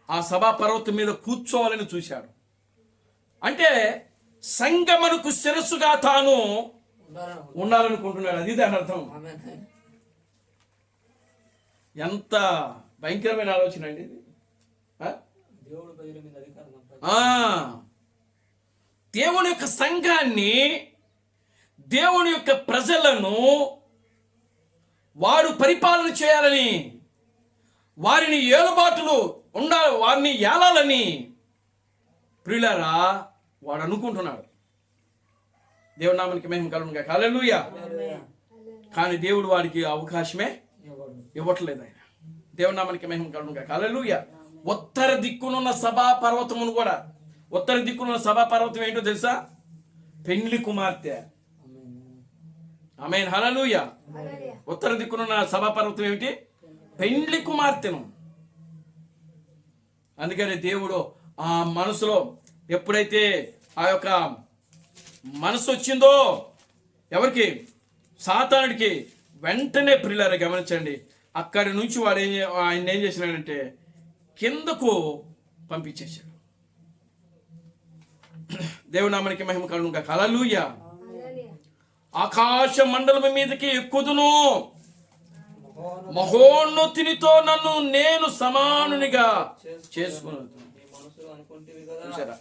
ఆ సభా పర్వతం మీద కూర్చోవాలని చూశాడు. అంటే సంగమనకు శిరస్సుగా తాను ఉండాలనుకుంటున్నాడు. అది దాని అర్థం. ఎంత భయంకరమైన ఆలోచన అండి ఇది. దేవుని యొక్క సంఘాన్ని, దేవుని యొక్క ప్రజలను వారు పరిపాలన చేయాలని, వారిని ఏలుబాటులు ఉండాలి, వారిని ఏలాలని ప్రియులారా వాడు అనుకుంటున్నాడు. దేవుని నామానికి మహిమ కలుగును గాక, హల్లెలూయా. కానీ దేవుడు వాడికి అవకాశమే ఇవ్వట్లేదు. ఆయన దేవుని నామానికి మహిమ కలుగును గాక, హల్లెలూయా. ఉత్తర దిక్కునున్న సభా పర్వతమును కూడా, ఉత్తర దిక్కునున్న సభా పర్వతం ఏంటో తెలుసా? పెండ్లి కుమార్తె. ఆమేన్, హల్లెలూయా. ఉత్తర దిక్కునున్న సభా పర్వతం ఏమిటి? పెండ్లి కుమార్తెను. అందుకని దేవుడు ఆ మనసులో ఎప్పుడైతే ఆ యొక్క మనసు వచ్చిందో ఎవరికి? సాతానుడికి, వెంటనే ప్రియులారా గమనించండి, అక్కడి నుంచి వాడు ఆయన ఏం చేసినాడంటే కిందకు పంపించేశాడు. దేవుని నామానికి మహిమ కలుగును గాక, హల్లెలూయా. ఆకాశ మండలం మీదకి ఎక్కుదును, మహోన్నతునితో నన్ను నేను సమానునిగా చేసుకున్నాను. చూసారా,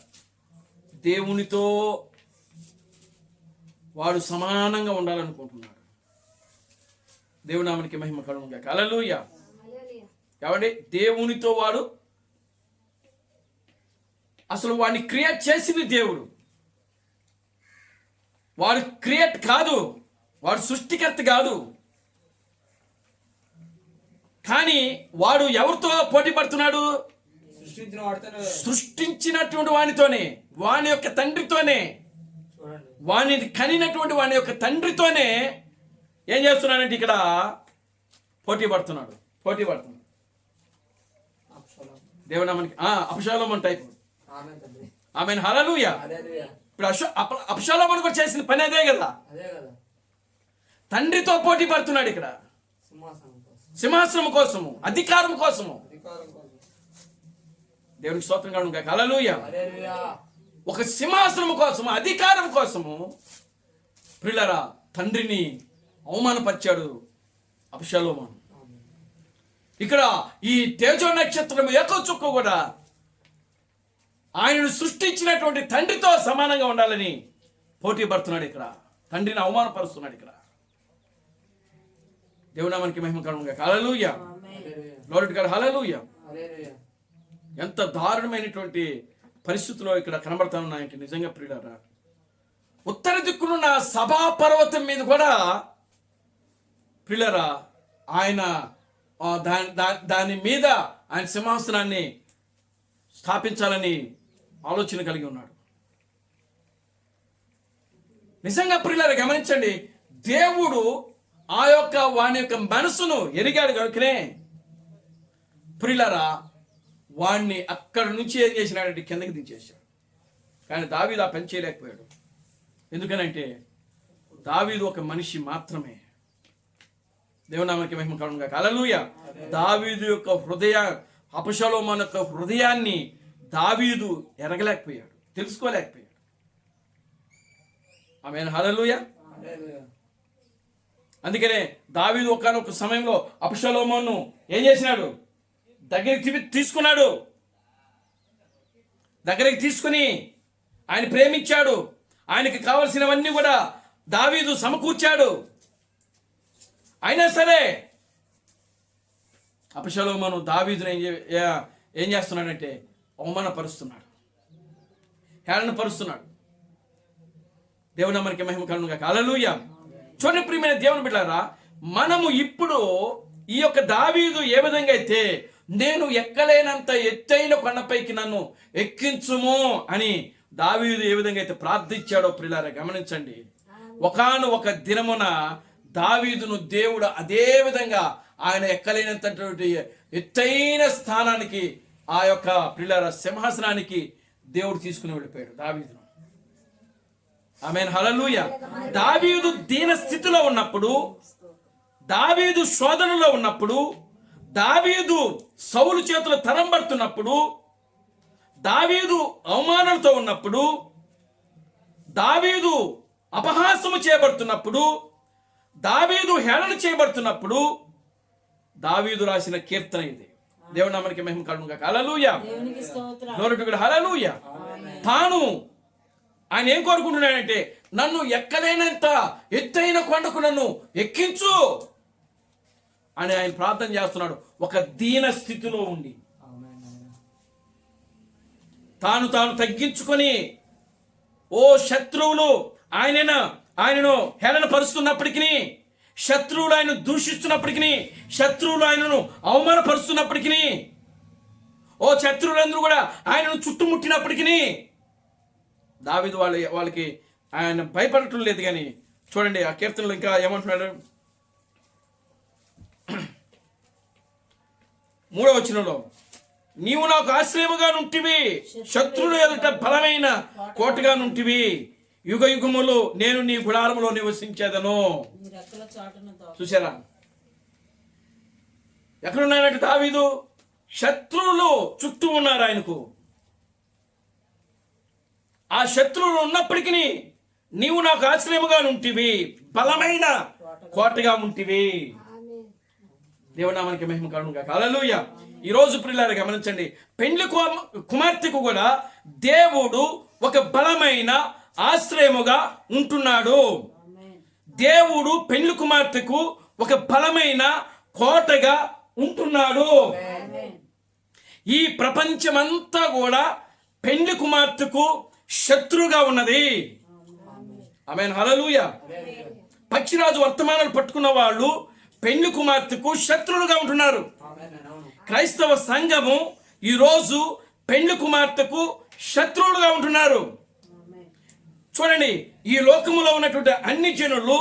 దేవునితో వాడు సమానంగా ఉండాలనుకుంటున్నాడు. దేవుని నామానికి మహిమ కలుగును గాక, హల్లెలూయా. కాబట్టి దేవునితో వాడు, అసలు వాడిని క్రియేట్ చేసింది దేవుడు. వాడు క్రియేట్ కాదు, వాడు సృష్టికర్త కాదు. కానీ వాడు ఎవరితో పోటీ పడుతున్నాడు? సృష్టించినటువంటి వానితోనే, వాని యొక్క తండ్రితోనే, వాని కనినటువంటి వాని యొక్క తండ్రితోనే ఏం చేస్తున్నాడంటే ఇక్కడ పోటీ పడుతున్నాడు. దేవుని నామానికి అబ్షాలోము టైప్. ఆమేన్, హల్లెలూయా. ఇప్పుడు అబ్షాలోము కూడా చేసిన పని అదే కదా. తండ్రితో పోటీ పడుతున్నాడు ఇక్కడ, సింహాసనం కోసము, అధికారం కోసము. దేవునికి స్తోత్రం కలుగును గాక, హల్లెలూయా. ఒక సింహాసనం కోసము, అధికారం కోసము ప్రియులారా తండ్రిని అవమానపరిచాడు అబ్షాలోము. ఇక్కడ ఈ తేజో నక్షత్రం ఏకో చుక్క కూడా ఆయనను సృష్టించినటువంటి తండ్రితో సమానంగా ఉండాలని పోటీ పడుతున్నాడు. ఇక్కడ తండ్రిని అవమానపరుస్తున్నాడు. ఇక్కడ దేవుని నామానికి మహిమ కలుగును గాక, హల్లెలూయా. గ్లోరీ టు గాడ్, హల్లెలూయా. ఎంత దారుణమైనటువంటి పరిస్థితుల్లో ఇక్కడ కనబడతా ఉన్నాయంటే నిజంగా ప్రియులారా, ఉత్తర దిక్కునున్న సభా పర్వతం మీద కూడా ప్రియులారా ఆయన దాని మీద ఆయన సింహాసనాన్ని స్థాపించాలని ఆలోచన కలిగి ఉన్నాడు. నిజంగా ప్రియులారా గమనించండి, దేవుడు వాని యొక్క మనసును ఎరిగాడు కనుకనే ప్రియులారా వాణ్ణి అక్కడి నుంచి ఏం చేసినాడంటే కిందకి దించేశాడు. కానీ దావీదు ఆ పని చేయలేకపోయాడు. ఎందుకనంటే దావీదు ఒక మనిషి మాత్రమే. దేవునామానికి మహిమ కలుగును గాక. హల్లెలూయా. దావీదు యొక్క అబషలోము యొక్క హృదయాన్ని దావీదు ఎరగలేకపోయాడు, తెలుసుకోలేకపోయాడు. ఆమేన్. హల్లెలూయా. అందుకనే దావీదు ఒకానొక సమయంలో అబషలోమును ఏం చేసినాడు, దగ్గరికి తీసుకున్నాడు. దగ్గరికి తీసుకుని ఆయన ప్రేమించాడు. ఆయనకి కావలసినవన్నీ కూడా దావీదు సమకూర్చాడు. అయినా సరే అబషలోమును దావీదును ఏం చేస్తున్నాడంటే అవమానపరుస్తున్నాడు, హేళన పరుస్తున్నాడు. దేవుని మనకి మహిమ కలుగును గాక. హల్లెలూయా. చూడండి ప్రియమైన దేవుని బిడ్డలారా, మనము ఇప్పుడు ఈ యొక్క దావీదు ఏ విధంగా అయితే నేను ఎక్కలేనంత ఎత్తైన కొండపైకి నన్ను ఎక్కించుము అని దావీదు ఏ విధంగా అయితే ప్రార్థించాడో ప్రియులారా గమనించండి. ఒకానొక దినమున దావీదును దేవుడు అదే విధంగా ఆయన ఎక్కలేనంతటువంటి ఎత్తైన స్థానానికి, ఆ యొక్క ప్రియులారా సింహాసనానికి దేవుడు తీసుకుని వెళ్ళిపోయాడు దావీదును. ఆమేన్. హల్లెలూయా. దావీదు దీన స్థితిలో ఉన్నప్పుడు, దావీదు శోధనలో ఉన్నప్పుడు, దావీదు సౌలు చేతులు తరంబడుతున్నప్పుడు, దావీదు అవమానంతో ఉన్నప్పుడు, దావీదు అపహాసము చేయబడుతున్నప్పుడు, దావీదు హేళన చేయబడుతున్నప్పుడు దావీదు రాసిన కీర్తన ఇది. దేవుని నామానికి మహిమ కలుగును గాక. హల్లెలూయా. Glory to God. హల్లెలూయా. తాను ఆయన ఏం కోరుకుంటున్నాడంటే నన్ను ఎక్కలేనంత ఎత్తైన కొండకు నన్ను ఎక్కించు అని ఆయన ప్రార్థన చేస్తున్నాడు. ఒక దీన స్థితిలో ఉండి తాను తగ్గించుకొని, ఓ శత్రువులు ఆయనను హేళన పరుస్తున్నప్పటికీ, శత్రువులు ఆయన దూషిస్తున్నప్పటికీ, శత్రువులు ఆయనను అవమానపరుస్తున్నప్పటికీ, ఓ శత్రువులందరూ కూడా ఆయనను చుట్టుముట్టినప్పటికీ దావీదు వాళ్ళకి ఆయన భయపడటం లేదు. కానీ చూడండి ఆ కీర్తనలో ఇంకా ఏమంటున్నాడు, 3వ వచనంలో, నీవు నాకు ఆశ్రయముగా నుంటివి, శత్రువుల ఎదుట బలమైన కోటగా నుంటివి, యుగ యుగములు నేను నీ గుడారములో నివసించేదను. చూసారా ఎక్కడున్నాడంటే దావీదు, శత్రువులు చుట్టూ ఉన్నారు ఆయనకు. ఆ శత్రువులు ఉన్నప్పటికీ నీవు నాకు ఆశ్రయముగా ఉంటివి, బలమైన కోటగా ఉంటివి. దేవునామానికి మహిమ కలుగును గాక. హల్లెలూయా. ఈ రోజు ప్రియులారా గమనించండి, పెండ్లి కుమార్తెకు కూడా దేవుడు ఒక బలమైన ఆశ్రయముగా ఉంటున్నాడు. దేవుడు పెండ్లి కుమార్తెకు ఒక బలమైన కోటగా ఉంటున్నాడు. ఈ ప్రపంచమంతా కూడా పెండ్లి కుమార్తెకు శత్రువుగా ఉన్నది. ఆమేన్. హల్లెలూయా. పక్షిరాజు వర్తమానాలు పట్టుకున్న వాళ్ళు పెండ్లి కుమార్తెకు శత్రువులుగా ఉంటున్నారు. క్రైస్తవ సంఘము ఈరోజు పెండ్లి కుమార్తెకు శత్రువులుగా ఉంటున్నారు. చూడండి, ఈ లోకములో ఉన్నటువంటి అన్ని జనులు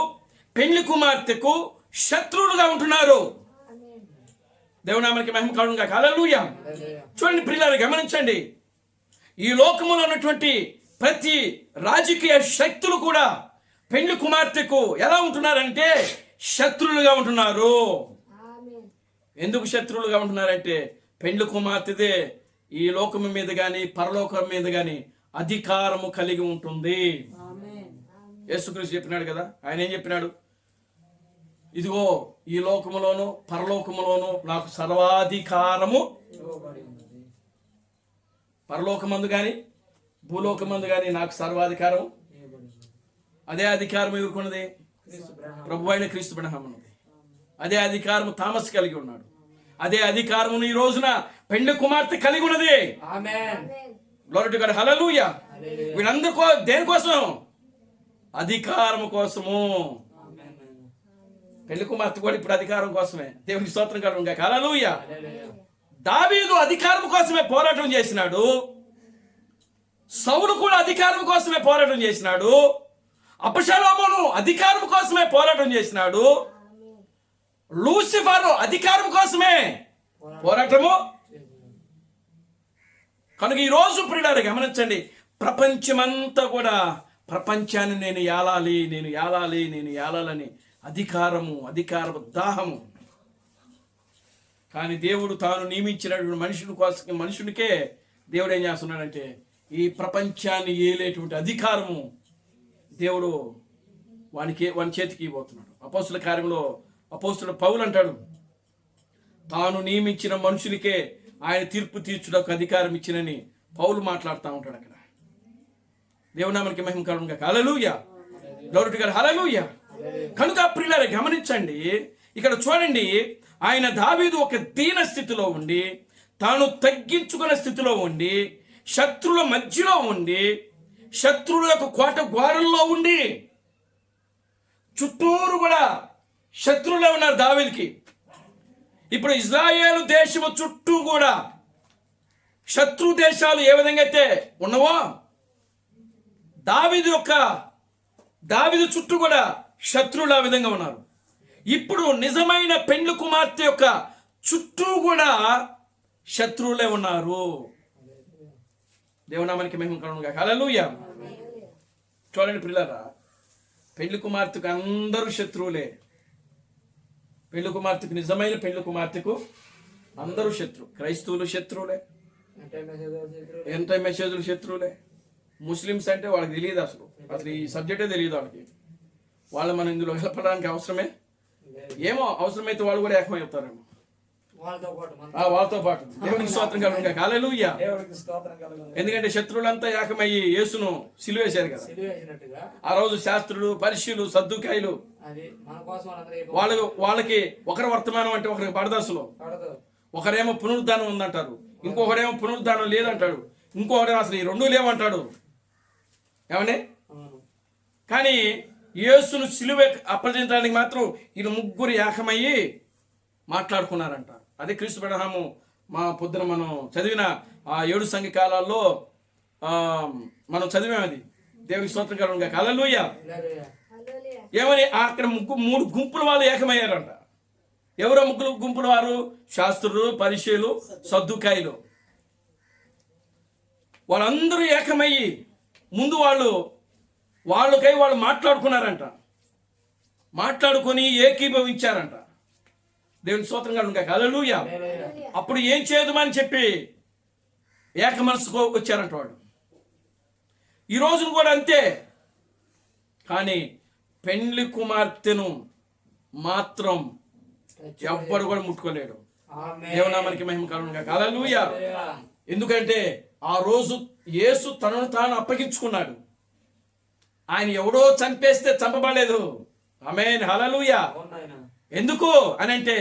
పెండ్లి కుమార్తెకు శత్రువులుగా ఉంటున్నారు. దేవునామానికి మహిమ కలుగును గాక. హల్లెలూయా. చూడండి ప్రియులారా గమనించండి, ఈ లోకములో ఉన్నటువంటి ప్రతి రాజకీయ శక్తులు కూడా పెండ్లి కుమార్తెకు ఎలా ఉంటున్నారంటే శత్రువులుగా ఉంటున్నారు. ఎందుకు శత్రువులుగా ఉంటున్నారంటే పెండ్లి కుమార్తెదే ఈ లోకము మీద కానీ పరలోకం మీద కానీ అధికారము కలిగి ఉంటుంది. యేసుక్రీస్తు చెప్పినాడు కదా, ఆయన ఏం చెప్పినాడు, ఇదిగో ఈ లోకములోను పరలోకములోను నాకు సర్వాధికారము, పరలోకమందు కానీ భూలోకమందు కానీ నాకు సర్వాధికారం. అదే అధికారం ఎవరుకున్నది? ప్రభు అయిన క్రీస్తు బ్రహ్మన్నది. అదే అధికారం థామస్ కలిగి ఉన్నాడు. అదే అధికారమును ఈ రోజున పెండ్లి కుమార్తె కలిగి ఉన్నది. Glory to God. హల్లెలూయా. వీళ్ళందరూ దేనికోసం? అధికారం కోసము. పెళ్లి కుమార్తె కూడా ఇప్పుడు అధికారం కోసమే. దేవునికి స్తోత్రం కలుగును గాక. హల్లెలూయా. దావీదు అధికారం కోసమే పోరాటం చేసినాడు, సౌలు కూడా అధికారం కోసమే పోరాటం చేసినాడు, అబ్షాలోమును అధికారం కోసమే పోరాటం చేసినాడు, లూసిఫరు అధికారం కోసమే పోరాటము. కనుక ఈరోజు ప్రియులారా గమనించండి, ప్రపంచమంతా కూడా ప్రపంచాన్ని నేను ఏలాలని అధికార దాహము. కానీ దేవుడు తాను నియమించినటువంటి మనుషునికే దేవుడు ఏం చేస్తున్నాడంటే ఈ ప్రపంచాన్ని ఏలేటువంటి అధికారము దేవుడు వాని చేతికి ఇవ్వబోతున్నాడు. అపోస్తుల కార్యంలో అపోస్తుల పౌలు అంటాడు, తాను నియమించిన మనుషునికే ఆయన తీర్పు తీర్చుటకు అధికారం ఇచ్చినని పౌలు మాట్లాడుతూ ఉంటాడు అక్కడ. దేవునామానికి మహిమ కలుగును గాక. హల్లెలూయా, గ్లోరీ టు గాడ్, హల్లెలూయా. కనుక ప్రియులారా గమనించండి, ఇక్కడ చూడండి, ఆయన దావీదు ఒక దీన స్థితిలో ఉండి, తాను తగ్గించుకున్న స్థితిలో ఉండి, శత్రువుల మధ్యలో ఉండి, శత్రువుల యొక్క కోట ద్వారంలో ఉండి, చుట్టూరు కూడా శత్రువులే ఉన్నారు దావీదుకి. ఇప్పుడు ఇజ్రాయేలు దేశము చుట్టూ కూడా శత్రు దేశాలు ఏ విధంగా అయితే ఉన్నవో, దావీదు చుట్టూ కూడా శత్రువులు ఆ విధంగా ఉన్నారు. ఇప్పుడు నిజమైన పెండ్లి కుమార్తె యొక్క చుట్టూ కూడా శత్రువులే ఉన్నారు. దేవునామానికి మహిమ కలుగును గాక. హల్లెలూయా. చూడండి ప్రియులారా, పెండ్లి కుమార్తెకు అందరూ శత్రువులే. పెళ్లి కుమార్తెకు, నిజమైన పెళ్లి కుమార్తెకు అందరూ శత్రువు. క్రైస్తవులు శత్రువులే, ఎంత మెసేజ్లు శత్రువులే. ముస్లిమ్స్ అంటే వాళ్ళకి తెలియదు, అసలు ఈ సబ్జెక్టే తెలియదు వాళ్ళకి. వాళ్ళు మనం ఇందులో వెళ్ళపడానికి అవసరమే ఏమో, అవసరమైతే వాళ్ళు కూడా ఏకమైపోతారేమో వాళ్ళతో పాటు. దేవునికి స్తోత్రం కలుగును గాక. హల్లెలూయా. ఎందుకంటే శత్రువులంతా ఏకమయ్యి యేసును సిలువేశారు కదా. ఆ రోజు శాస్త్రులు, పరిశీలు, సద్దుకాయలు వాళ్ళకి ఒకరి వర్తమానం అంటే ఒకరికి పడదశలో, ఒకరేమో పునరుద్ధానం ఉందంటారు, ఇంకొకరేమో పునరుద్ధానం లేదంటాడు, ఇంకొకరేమో అసలు ఈ రెండు లేవంటాడు. ఏమని? కానీ యేసును సిలువ అప్పగించడానికి మాత్రం వీళ్ళు ముగ్గురు ఏకమయ్యి మాట్లాడుకున్నారంట. అదే క్రీస్తు అబ్రహాము మా పొద్దున మనం చదివిన ఆ 7 సంఘకాలాల్లో మనం చదివాం. అది దేవునికి స్తోత్రం కలుగును గాక. హల్లెలూయా. ఏమని? అక్కడ 3 గుంపుల వాళ్ళు ఏకమయ్యారంట. ఎవరో 3 గుంపుల వారు? శాస్త్రులు, పరిశీలు, సద్దుకాయలు. వాళ్ళందరూ ఏకమయ్యి ముందు వాళ్ళకై వాళ్ళు మాట్లాడుకున్నారంట. మాట్లాడుకొని ఏకీభవించారంట. దేవుని స్తోత్రం కలుగును గాక. హల్లెలూయా. అప్పుడు ఏం చేద్దామని చెప్పి ఏక మనసుకు వచ్చారంట వాళ్ళు. ఈ రోజును కూడా అంతే. కానీ పెండ్లి కుమార్తెను మాత్రం ఎవ్వడు కూడా ముట్టుకోలేడు. దేవునామానికి మహిమ కలుగును గాక. హల్లెలూయా. ఎందుకంటే ఆ రోజు యేసు తనను తాను అప్పగించుకున్నాడు. ఆయన ఎవడో చంపేస్తే చంపబడలేదు. ఆమేన్, హల్లెలూయా. ఎందుకు అనంటే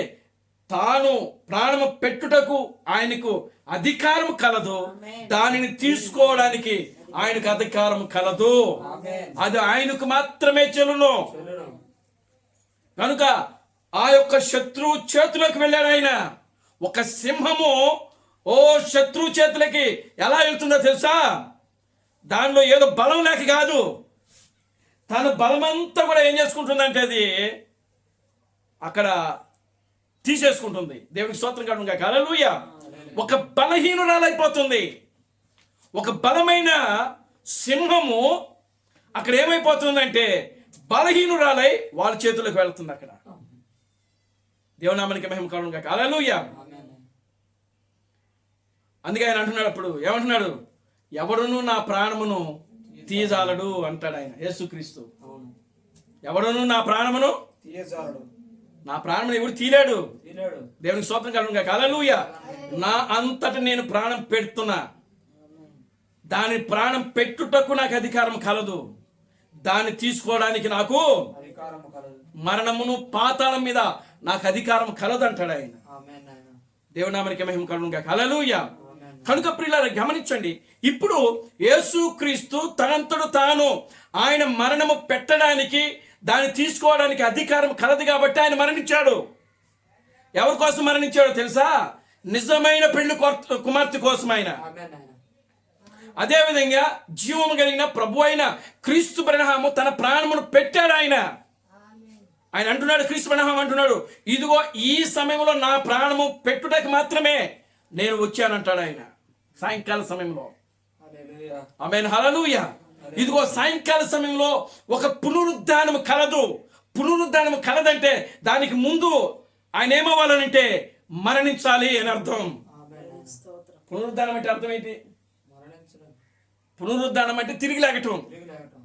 తాను ప్రాణము పెట్టుటకు ఆయనకు అధికారం కలదు, దానిని తీసుకోవడానికి ఆయనకు అధికారం కలదు. అది ఆయనకు మాత్రమే చెల్లును. కనుక ఆ యొక్క శత్రువు చేతిలోకి వెళ్ళాడు ఆయన. ఒక సింహము శత్రువు చేతులకి ఎలా వెళ్తుందో తెలుసా? దానిలో ఏదో బలం లేక కాదు, తన బలమంతా కూడా ఏం చేసుకుంటుందంటే అది అక్కడ తీసేసుకుంటుంది. దేవునికి స్తోత్రం కలుగును గాక. హల్లెలూయా. ఒక బలహీనురాలైపోతుంది. ఒక బలమైన సింహము అక్కడ ఏమైపోతుందంటే బలహీనురాలై వాళ్ళ చేతులకు వెళ్తుంది. అక్కడ దేవునామానికి మహిమ కలుగును గాక. హల్లెలూయా. అందుకే ఆయన అంటున్నాడు, అప్పుడు ఏమంటున్నాడు? ఎవడును నా ప్రాణమును తీయజాలడు అంటాడు ఆయన, యేసుక్రీస్తు. ఎవడును నా ప్రాణమును తీయజాలడు. నా ప్రాణమును ఎవడు తీయలేడు. దేవునికి స్తోత్రం కలుగును గాక. హల్లెలూయా. నా అంతట నేను ప్రాణం పెడుతున్నా. దాని ప్రాణం పెట్టుటకు నాకు అధికారం కలదు, దాన్ని తీసుకోవడానికి నాకు మరణమును పాతాళం మీద నాకు అధికారం కలదు అంటాడు ఆయన. దేవునామానికి మహిమ కలుగును గాక. హల్లెలూయా. కనుక ప్రియులారా గమనించండి, ఇప్పుడు యేసుక్రీస్తు తనంతడు తాను ఆయన మరణము పెట్టడానికి, దాన్ని తీసుకోవడానికి అధికారం కలదు కాబట్టి ఆయన మరణించాడు. ఎవరి కోసం మరణించాడో తెలుసా? నిజమైన పెళ్లి కుమార్తె కోసం ఆయన. ఆమేన్ నాయన. అదేవిధంగా జీవము కలిగిన ప్రభు అయిన క్రీస్తు బ్రహ్మము తన ప్రాణమును పెట్టాడు ఆయన. ఆయన అంటున్నాడు, క్రీస్తు బ్రహ్మం అంటున్నాడు, ఇదిగో ఈ సమయంలో నా ప్రాణము పెట్టుటకి మాత్రమే నేను వచ్చానంటాడు ఆయన సాయంకాల సమయంలో. హల్లెలూయా. ఆమేన్ హల్లెలూయా. ఇదిగో సాయంకాల సమయంలో ఒక పునరుద్ధానం కలదు. పునరుద్ధానం కలదంటే దానికి ముందు ఆయన ఏమవ్వాలనంటే మరణించాలి అని అర్థం. ఆమేన్ నాయన. పునరుద్ధానం అంటే అర్థం ఏంటి? మరణించడం, పునరుద్ధానం అంటే తిరిగి లాగటం. తిరిగి లేవటం.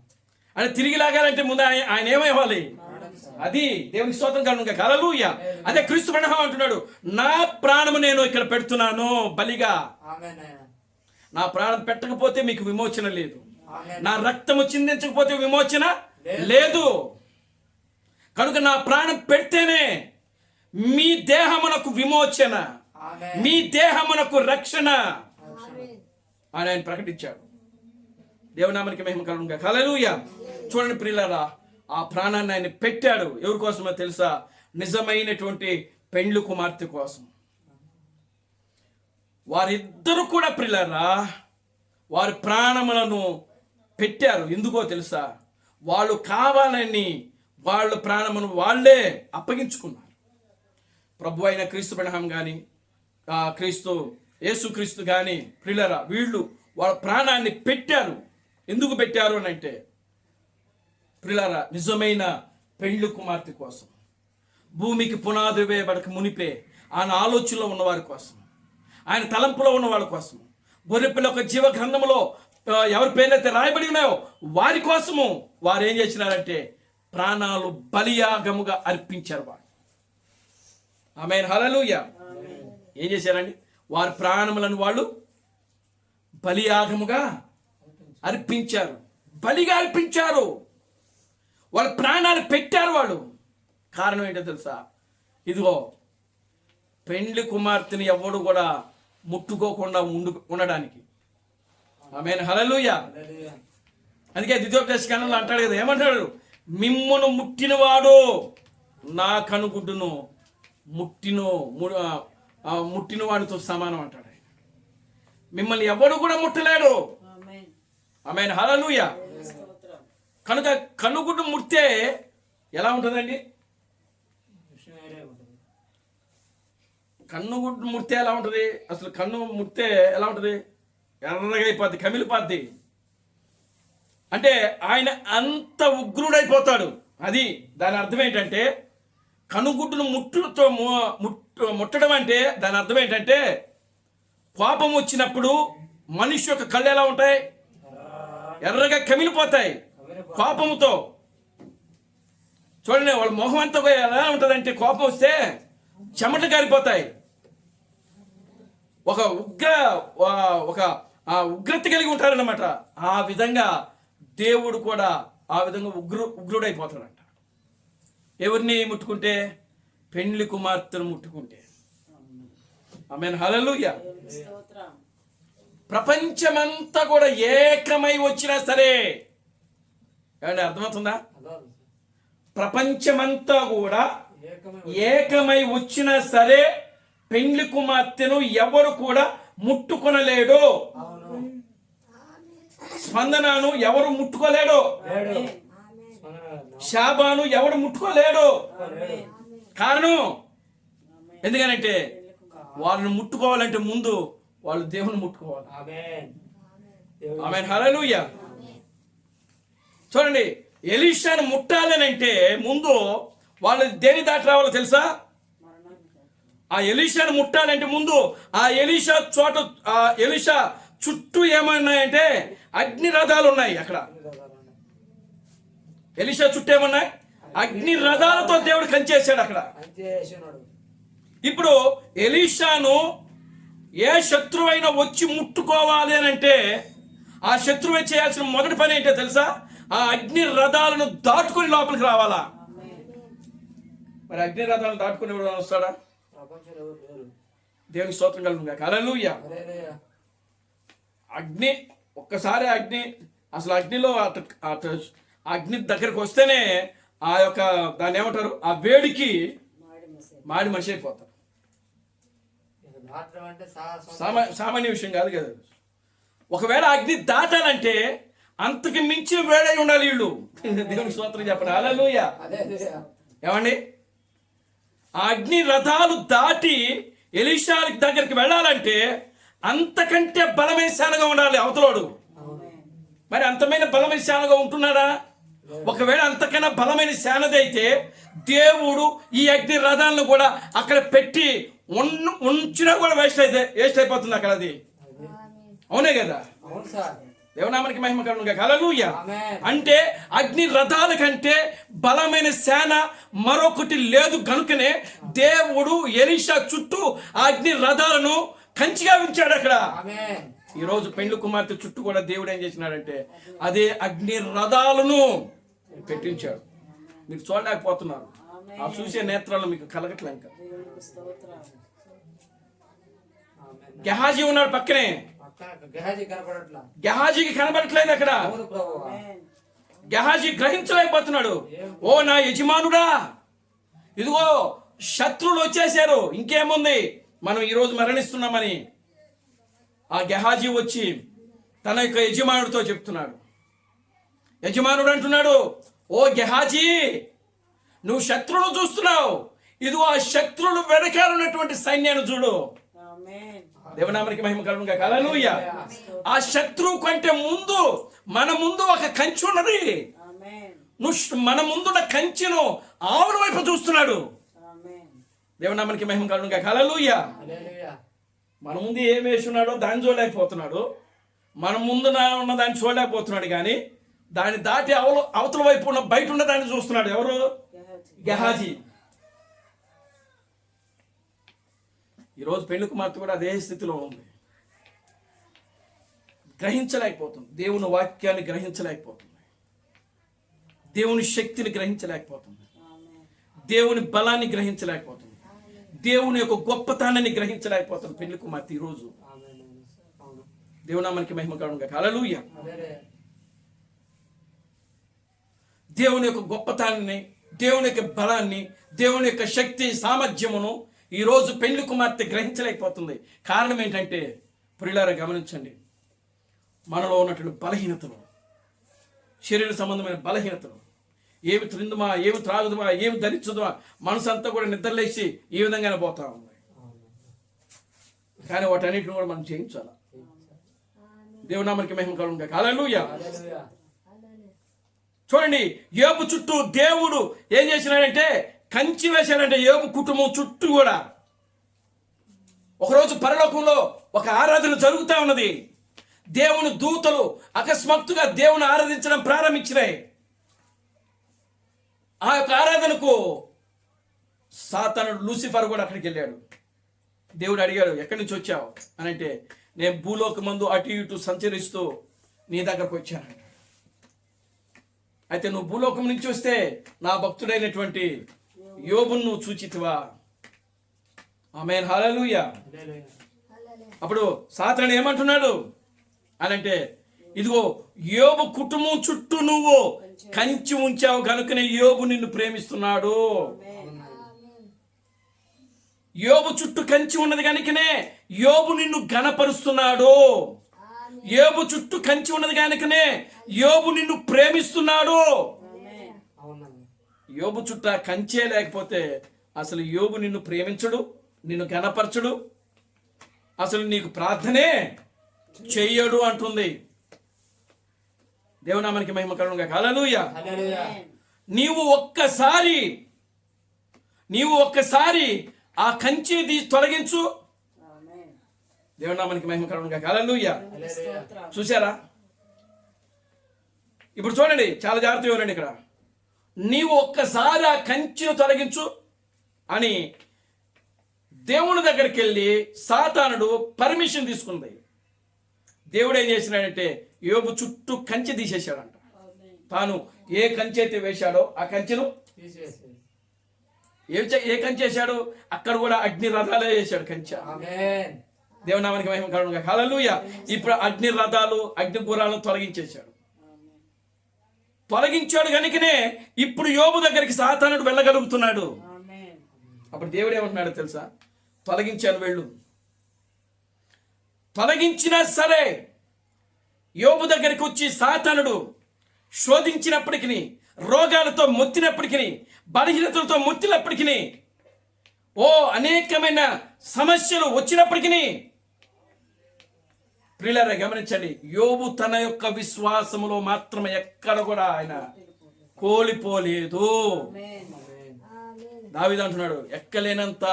అంటే తిరిగి లాగాలంటే ముందు ఆయన ఏమవ్వాలి? అది దేవునికి స్తోత్రం కలుగును గాక. హల్లెలూయా. అదే క్రీస్తు బ్రహ్మం అంటున్నాడు, నా ప్రాణము నేను ఇక్కడ పెడుతున్నాను బలిగా. ఆమేన్ నాయన. నా ప్రాణం పెట్టకపోతే మీకు విమోచన లేదు. ఆమేన్. నా రక్తము చిందించకపోతే విమోచన లేదు. కనుక నా ప్రాణం పెడితేనే మీ దేహమునకు విమోచన, ఆమేన్. మీ దేహమునకు రక్షణ అని ఆయన ప్రకటించాడు. దేవునామానికి మహిమ కలుగును గాక. హల్లెలూయా. చూడండి ప్రియులారా, ఆ ప్రాణాన్ని ఆయన పెట్టాడు. ఎవరి కోసమో తెలుసా? నిజమైనటువంటి పెండ్లి కుమార్తె కోసం. వారిద్దరు కూడా ప్రియులారా వారి ప్రాణములను పెట్టారు. ఎందుకో తెలుసా? వాళ్ళు కావాలని వాళ్ళ ప్రాణమును వాళ్ళే అప్పగించుకున్నారు. ప్రభు అయిన క్రీస్తు బ్రహ్మం కానీ యేసుక్రీస్తు కానీ ప్రియులారా వీళ్ళు వాళ్ళ ప్రాణాన్ని పెట్టారు. ఎందుకు పెట్టారు అని అంటే ప్రియులారా నిజమైన పెండ్లి కుమార్తె కోసం. భూమికి పునాది వేయబడక మునిపే ఆయన ఆలోచనలో ఉన్నవారి కోసం, ఆయన తలంపులో ఉన్న వాళ్ళ కోసం, గొర్రెపిల్ల ఒక జీవ గ్రంథంలో ఎవరి పేర్లైతే రాయబడి ఉన్నాయో వారి కోసము వారు ఏం చేసినారంటే ప్రాణాలు బలియాగముగా అర్పించారు. వారు ఆమేన్ హల్లెలూయా. ఏం చేశారండి? వారి ప్రాణములను వాళ్ళు బలియాగముగా అర్పించారు. బలిగా అర్పించారు. వాళ్ళ ప్రాణాలు పెట్టారు వాళ్ళు. కారణం ఏంటో తెలుసా? ఇదిగో పెండ్లి కుమార్తెని ఎవడు కూడా ముట్టుకోకుండా ఉండడానికి. ఆమేన్ హల్లెలూయా. హల్లెలూయా. అందుకే ద్వితీయోపదేశకాండంలో అంటాడు కదా, ఏమంటాడు? మిమ్మును ముట్టినవాడు నా కనుగుడ్డును ముట్టిన వాడితో సమానం అంటాడు ఆయన. మిమ్మల్ని ఎవడు కూడా ముట్టలేడు. ఆమేన్ హల్లెలూయా. కనుక కనుగుడ్డు ముడితే ఎలా ఉంటుందండి? విషయం వేరే ఉంటుంది. కన్నుగుడ్డు ముడితే ఎలా ఉంటుంది? అసలు కన్ను ముడితే ఎలా ఉంటుంది? ఎర్రగా అయిపోద్ది, కమిలిపోద్ది. అంటే ఆయన అంత ఉగ్రుడైపోతాడు. అది దాని అర్థం ఏంటంటే కనుగుడ్డును ముట్టడం అంటే దాని అర్థం ఏంటంటే కోపం వచ్చినప్పుడు మనిషి యొక్క కళ్ళు ఎలా ఉంటాయి? ఎర్రగా కమిలిపోతాయి కోపముతో. చూడండి వాళ్ళ మొహం అంతా ఎలా ఉంటుందంటే కోపం వస్తే చెమట కారిపోతాయి. ఒక ఉగ్రత కలిగి ఉంటారన్నమాట. ఆ విధంగా దేవుడు కూడా ఆ విధంగా ఉగ్రుడైపోతాడంట. ఎవరిని ముట్టుకుంటే? పెండ్లి కుమార్తెను ముట్టుకుంటే. ఆమేన్ హల్లెలూయా. ప్రపంచమంతా కూడా ఏకమై వచ్చినా సరే, ఏమంటే అర్థమవుతుందా? ప్రపంచమంతా కూడా ఏకమై వచ్చినా సరే పెండ్లి కుమార్తెను ఎవరు కూడా ముట్టుకొనలేడు. స్పందనను ఎవరు ముట్టుకోలేడు. శాబాను ఎవడు ముట్టుకోలేడు. కారణం ఎందుకనంటే వాళ్ళని ముట్టుకోవాలంటే ముందు వాళ్ళు దేవుని ముట్టుకోవాలి. ఆమేన్ హల్లెలూయా. చూడండి, ఎలీషాను ముట్టాలనంటే ముందు వాళ్ళు దేని దాటి రావాలో తెలుసా? ఆ ఎలీషాను ముట్టాలంటే ముందు ఆ ఎలీషా చుట్టూ ఏమన్నాయంటే అగ్ని రథాలు ఉన్నాయి. అక్కడ ఎలీషా చుట్టూ ఏమన్నాయి? అగ్ని రథాలతో దేవుడు కంచేసాడు అక్కడ. ఇప్పుడు ఎలీషాను ఏ శత్రువైనా వచ్చి ముట్టుకోవాలి అని అంటే ఆ శత్రువే చేయాల్సిన మొదటి పని ఏంటో తెలుసా? ఆ అగ్ని రథాలను దాటుకుని లోపలికి రావాలా. మరి అగ్ని రథాలను దాటుకుని ఎవరు వస్తాడా? దేవుని స్తోత్రం కలుగును గాక. హల్లెలూయా. అగ్ని ఒక్కసారి అసలు అగ్నిలో అగ్ని దగ్గరకు వస్తేనే ఆ యొక్క దాన్ని ఏమంటారు? ఆ వేడికి మాడి మనిషి అయిపోతారు. దాటడం అంటే సామాన్య విషయం కాదు కదా. ఒకవేళ అగ్ని దాటాలంటే అంతకు మించి వేడై ఉండాలి వీళ్ళు. దేవుని స్తోత్రం చెప్పండి. హల్లెలూయా. ఏమండి, ఆ అగ్ని రథాలు దాటి ఎలీషా దగ్గరికి వెళ్ళాలంటే అంతకంటే బలమైన సేనగా ఉండాలి అవతలోడు. మరి అంతమైన బలమైన సేనగా ఉంటున్నాడా? ఒకవేళ అంతకన్నా బలమైన సేనది అయితే దేవుడు ఈ అగ్ని రథాలను కూడా అక్కడ పెట్టి ఉంచినా కూడా వేస్ట్ అయిపోతుంది అక్కడ. అది అవునే కదా. దేవనామానికి మహిమ కలుగును గాక. హల్లెలూయా. అంటే అగ్ని రథాల కంటే బలమైన సేన మరొకటి లేదు గనుకనే దేవుడు ఎలీషా చుట్టూ ఆ అగ్ని రథాలను కంచిగా ఉంచాడు అక్కడ. ఈ రోజు పెండ్లి కుమార్తె చుట్టూ కూడా దేవుడు ఏం చేసినాడంటే అదే అగ్ని రథాలను పెట్టించాడు. మీరు చూడలేకపోతున్నారు. ఆ చూసే నేత్రాలు మీకు కలగట్లే. ఇంకా గెహాజీ ఉన్నాడు పక్కనే. గెహాజీకి కనబడట్లేదు అక్కడ. గెహాజీ గ్రహించలేకపోతున్నాడు. ఓ నా యజమానుడా, ఇదిగో శత్రువులు వచ్చేసారు, ఇంకేముంది, మనం ఈరోజు మరణిస్తున్నామని. ఆ గెహాజీ వచ్చి తన యొక్క యజమానుడితో చెప్తున్నాడు. యజమానుడు అంటున్నాడు, ఓ గెహాజీ, నువ్వు శత్రువులు చూస్తున్నావు, ఇదిగో ఆ శత్రువులు వెనకాలన్నటువంటి సైన్యాన్ని చూడు. దేవనామనికి మహిమ కలుగును గాక. హల్లెలూయా. ఆ శత్రువు కంటే ముందు మన ముందు ఒక కంచె ఉన్నది. నువ్వు మన ముందున్న కంచెను ఆవుల వైపు చూస్తున్నాడు. దేవనామనికి మహిమ కలుగును గాక. హల్లెలూయా. మన ముందు ఏం వేసున్నాడో దాన్ని చూడలేకపోతున్నాడు. మన ముందు ఉన్న దాన్ని చూడలేకపోతున్నాడు. కానీ దాన్ని దాటి అవతల వైపు ఉన్న బయట ఉన్న దాన్ని చూస్తున్నాడు. ఎవరు? గెహాజీ. ఈరోజు పెళ్లి కుమార్తె కూడా అదే స్థితిలో ఉంది. గ్రహించలేకపోతుంది. దేవుని వాక్యాన్ని గ్రహించలేకపోతుంది. దేవుని శక్తిని గ్రహించలేకపోతుంది. దేవుని బలాన్ని గ్రహించలేకపోతుంది. దేవుని యొక్క గొప్పతనాన్ని గ్రహించలేకపోతుంది పెళ్లి కుమార్తె ఈరోజు. దేవునామానికి మహిమ కలుగును గాక. హల్లెలూయా. దేవుని యొక్క గొప్పతనాన్ని, దేవుని యొక్క బలాన్ని, దేవుని యొక్క శక్తి సామర్థ్యమును ఈరోజు పెళ్లి కుమార్తె గ్రహించలేకపోతుంది. కారణం ఏంటంటే ప్రియులారా గమనించండి, మనలో ఉన్నటువంటి బలహీనతలు, శరీర సంబంధమైన బలహీనతలు, ఏమి తిందుమా, ఏమి త్రాగుదుమా, ఏమి ధరించుదుమా, మనసు అంతా కూడా నిద్రలేసి ఈ విధంగానే పోతా ఉంది. కానీ వాటన్నిటిని కూడా మనం చేయించాలి. దేవునామానికి మహిమ కలుగును గాక. హల్లెలూయా. చూడండి, యోబు చుట్టూ దేవుడు ఏం చేసినాడంటే కంచి వేశాడంటే యోబు కుటుంబం చుట్టూ కూడా. ఒకరోజు పరలోకంలో ఒక ఆరాధన జరుగుతూ ఉన్నది. దేవుని దూతలు అకస్మాత్తుగా దేవుని ఆరాధించడం ప్రారంభించినాయి. ఆ యొక్క ఆరాధనకు సాతానుడు లూసిఫర్ కూడా అక్కడికి వెళ్ళాడు. దేవుడు అడిగాడు, ఎక్కడి నుంచి వచ్చావు అని అంటే, నేను భూలోకమందు అటు ఇటు సంచరిస్తూ నీ దగ్గరకు వచ్చాను. అయితే నువ్వు భూలోకం నుంచి వస్తే నా భక్తుడైనటువంటి యోబును నువ్వు చూచితివా? ఆమేన్. హల్లెలూయా. అప్పుడు సాతాను ఏమంటున్నాడు అని అంటే, ఇదిగో యోబు కుటుంబం చుట్టూ నువ్వు కంచి ఉంచావు కనుకనే యోబు నిన్ను ప్రేమిస్తున్నాడు. యోబు చుట్టూ కంచి ఉన్నది కనుకనే యోబు నిన్ను ఘనపరుస్తున్నాడు. యోబు చుట్టూ కంచి ఉన్నది కనుకనే యోబు నిన్ను ప్రేమిస్తున్నాడు. యోబు చుట్ట కంచే లేకపోతే అసలు యోబు నిన్ను ప్రేమించడు, నిన్ను ఘనపరచడు, అసలు నీకు ప్రార్థనే చెయ్యడు అంటుంది. దేవునామానికి మహిమ కలుగును గాక. హల్లెలూయా. నీవు ఒక్కసారి ఆ కంచెది తొలగించు. దేవునామానికి మహిమ కలుగును గాక. హల్లెలూయా. చూసారా? ఇప్పుడు చూడండి, చాలా జాగ్రత్తగా ఉండండి. ఇక్కడ నీవు ఒక్కసారి ఆ కంచెను తొలగించు అని దేవుని దగ్గరికి వెళ్ళి సాతానుడు పర్మిషన్ తీసుకుంది. దేవుడు ఏం చేసినాడంటే యోబు చుట్టూ కంచె తీసేశాడంట. తాను ఏ కంచె అయితే వేశాడో ఆ కంచెను ఏ కంచె వేశాడు, అక్కడ కూడా అగ్ని రథాలే వేశాడు కంచె. దేవునామానికి మహిమ కలుగును గాక. హల్లెలూయా. ఇప్పుడు అగ్ని రథాలు, అగ్ని గుర్రాలను తొలగించాడు కనుకనే ఇప్పుడు యోబు దగ్గరికి సాతానుడు వెళ్ళగలుగుతున్నాడు. అప్పుడు దేవుడు ఏమంటున్నాడు తెలుసా? తొలగించాను, వెళ్ళు, తొలగించినా సరే యోబు దగ్గరికి వచ్చి సాతానుడు శోధించినప్పటికీ, రోగాలతో మొత్తినప్పటికీ, బలహీనతలతో మొత్తినప్పటికీ, అనేకమైన సమస్యలు వచ్చినప్పటికీ, ప్రియులారా గమనించండి, యోబు తన యొక్క విశ్వాసములో మాత్రం ఎక్కడ కూడా ఆయన కోల్పోలేదు. దావీదు అంటున్నాడు, ఎక్కలేనంత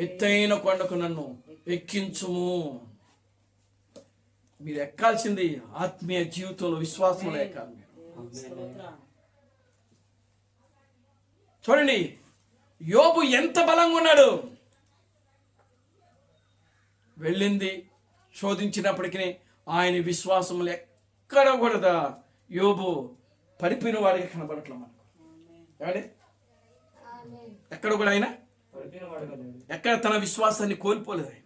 ఎత్తైన కొండకు నన్ను ఎక్కించుము. మీరు ఎక్కాల్సింది ఆత్మీయ జీవితంలో విశ్వాసంలో ఎక్కాలి. చూడండి, యోబు ఎంత బలంగా ఉన్నాడు. వెళ్ళింది శోధించినప్పటికీ ఆయన విశ్వాసములు ఎక్కడ కూడా యోబు పడిపోయిన వాడికి కనబడట్లే మనకు. ఏమండి, ఎక్కడ కూడా ఆయన ఎక్కడ తన విశ్వాసాన్ని కోల్పోలేదు. ఆయన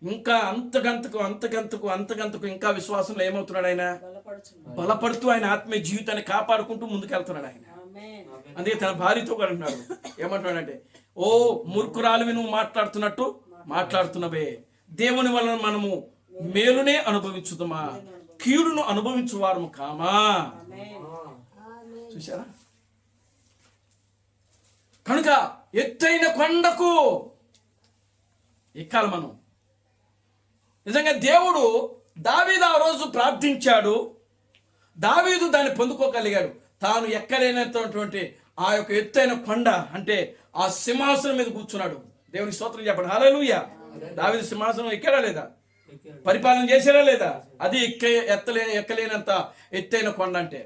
ఇంకా అంతకంతకు ఇంకా విశ్వాసంలో ఏమవుతున్నాడు? ఆయన బలపడుతూ ఆయన ఆత్మీయ జీవితాన్ని కాపాడుకుంటూ ముందుకెళ్తున్నాడు ఆయన. అందుకే తన భార్యతో కూడా అంటున్నాడు, ఏమంటున్నాడంటే, ఓ మూర్ఖురాలువి నువ్వు మాట్లాడుతున్నట్టు మాట్లాడుతున్నవే, దేవుని వలన మనము మేలునే అనుభవించుదామా, కీడును అనుభవించువారము కామా. చూసారా? కనుక ఎత్తైన కొండకు ఎక్కాలి మనం. నిజంగా దేవుడు దావీదు ఆ రోజు ప్రార్థించాడు, దావీదు దాన్ని పొందుకోగలిగాడు. తాను ఎక్కలేనటువంటి ఆ యొక్క ఎత్తైన కొండ అంటే ఆ సింహాసనం మీద కూర్చున్నాడు. దేవునికి స్తోత్రం చెప్పండి. హల్లెలూయా. దావీదు సింహాసనం ఎక్కాడా లేదా? పరిపాలన చేశాడా లేదా? అది ఎక్కలేనంత ఎత్తైన కొండ అంటే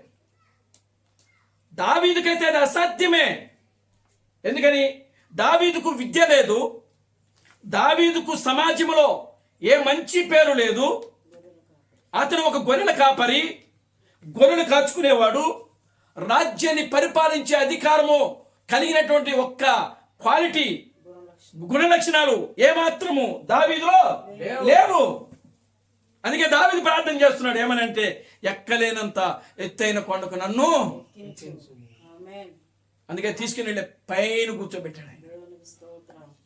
దావీదుకైతే అది అసాధ్యమే. ఎందుకని? దావీదుకు విద్య లేదు, దావీదుకు సమాజంలో ఏ మంచి పేరు లేదు. అతను ఒక గొర్రెల కాపరి, గొర్రెలు కాచుకునేవాడు. రాజ్యాన్ని పరిపాలించే అధికారము కలిగినటువంటి ఒక్క క్వాలిటీ, గుణ లక్షణాలు ఏమాత్రము దావీదులో లేవు. అందుకే దావీదు ప్రార్థన చేస్తున్నాడు, ఏమనంటే, ఎక్కలేనంత ఎత్తైన కొండకు నన్ను. అందుకే తీసుకుని వెళ్ళే పైన కూర్చోబెట్టాడు ఆయన.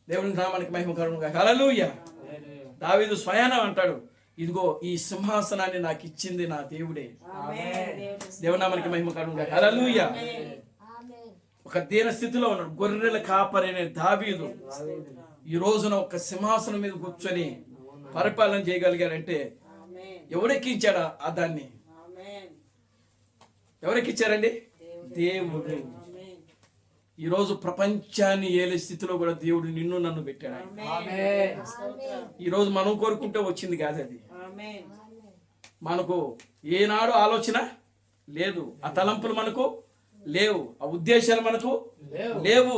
దేవుని నామానికి మహిమ కలుగునుగా. హల్లెలూయా. దావీదు స్వయాన అంటాడు, ఇదిగో ఈ సింహాసనాన్ని నాకు ఇచ్చింది నా దేవుడే. దేవుని నామానికి మహిమ కలుగునుగా. హల్లెలూయా. ఒక దీన స్థితిలో ఉన్నాడు గొర్రెల కాపరి అనే దావీదు. ఈ రోజున ఒక సింహాసనం మీద కూర్చొని పరిపాలన చేయగలిగారంటే ఎవరెక్కించాడు ఆ దాన్ని? ఎవరెక్కించారండి? దేవుడు. ఈరోజు ప్రపంచాన్ని ఏలే స్థితిలో కూడా దేవుడు నిన్ను నన్ను పెట్టాడు. ఈరోజు మనం కోరుకుంటే వచ్చింది కాదు అది. మనకు ఏనాడు ఆలోచన లేదు, ఆ తలంపులు మనకు లేవు, ఆ ఉద్దేశాలు మనకు లేవు.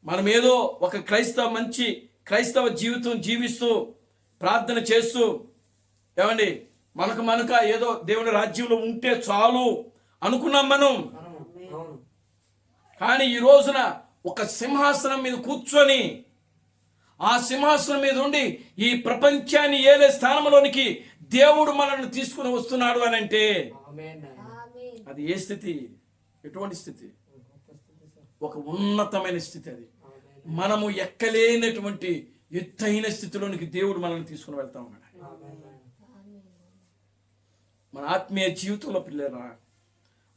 మనం ఏదో ఒక మంచి క్రైస్తవ జీవితం జీవిస్తూ ప్రార్థన చేస్తూ, ఏమండి, మనకు ఏదో దేవుని రాజ్యంలో ఉంటే చాలు అనుకున్నాం మనం. కానీ ఈ రోజున ఒక సింహాసనం మీద కూర్చొని, ఆ సింహాసనం మీద ఉండి ఈ ప్రపంచాన్ని ఏలే స్థానంలోనికి దేవుడు మనల్ని తీసుకుని వస్తున్నాడు అని అంటే అది ఏ స్థితి? ఎటువంటి స్థితి? ఒక ఉన్నతమైన స్థితి. అది మనము ఎక్కలేనటువంటి ఎత్తైన స్థితిలోనికి దేవుడు మనల్ని తీసుకుని వెళ్తా ఉన్నాడు. మన ఆత్మీయ జీవితంలో పిల్లరా,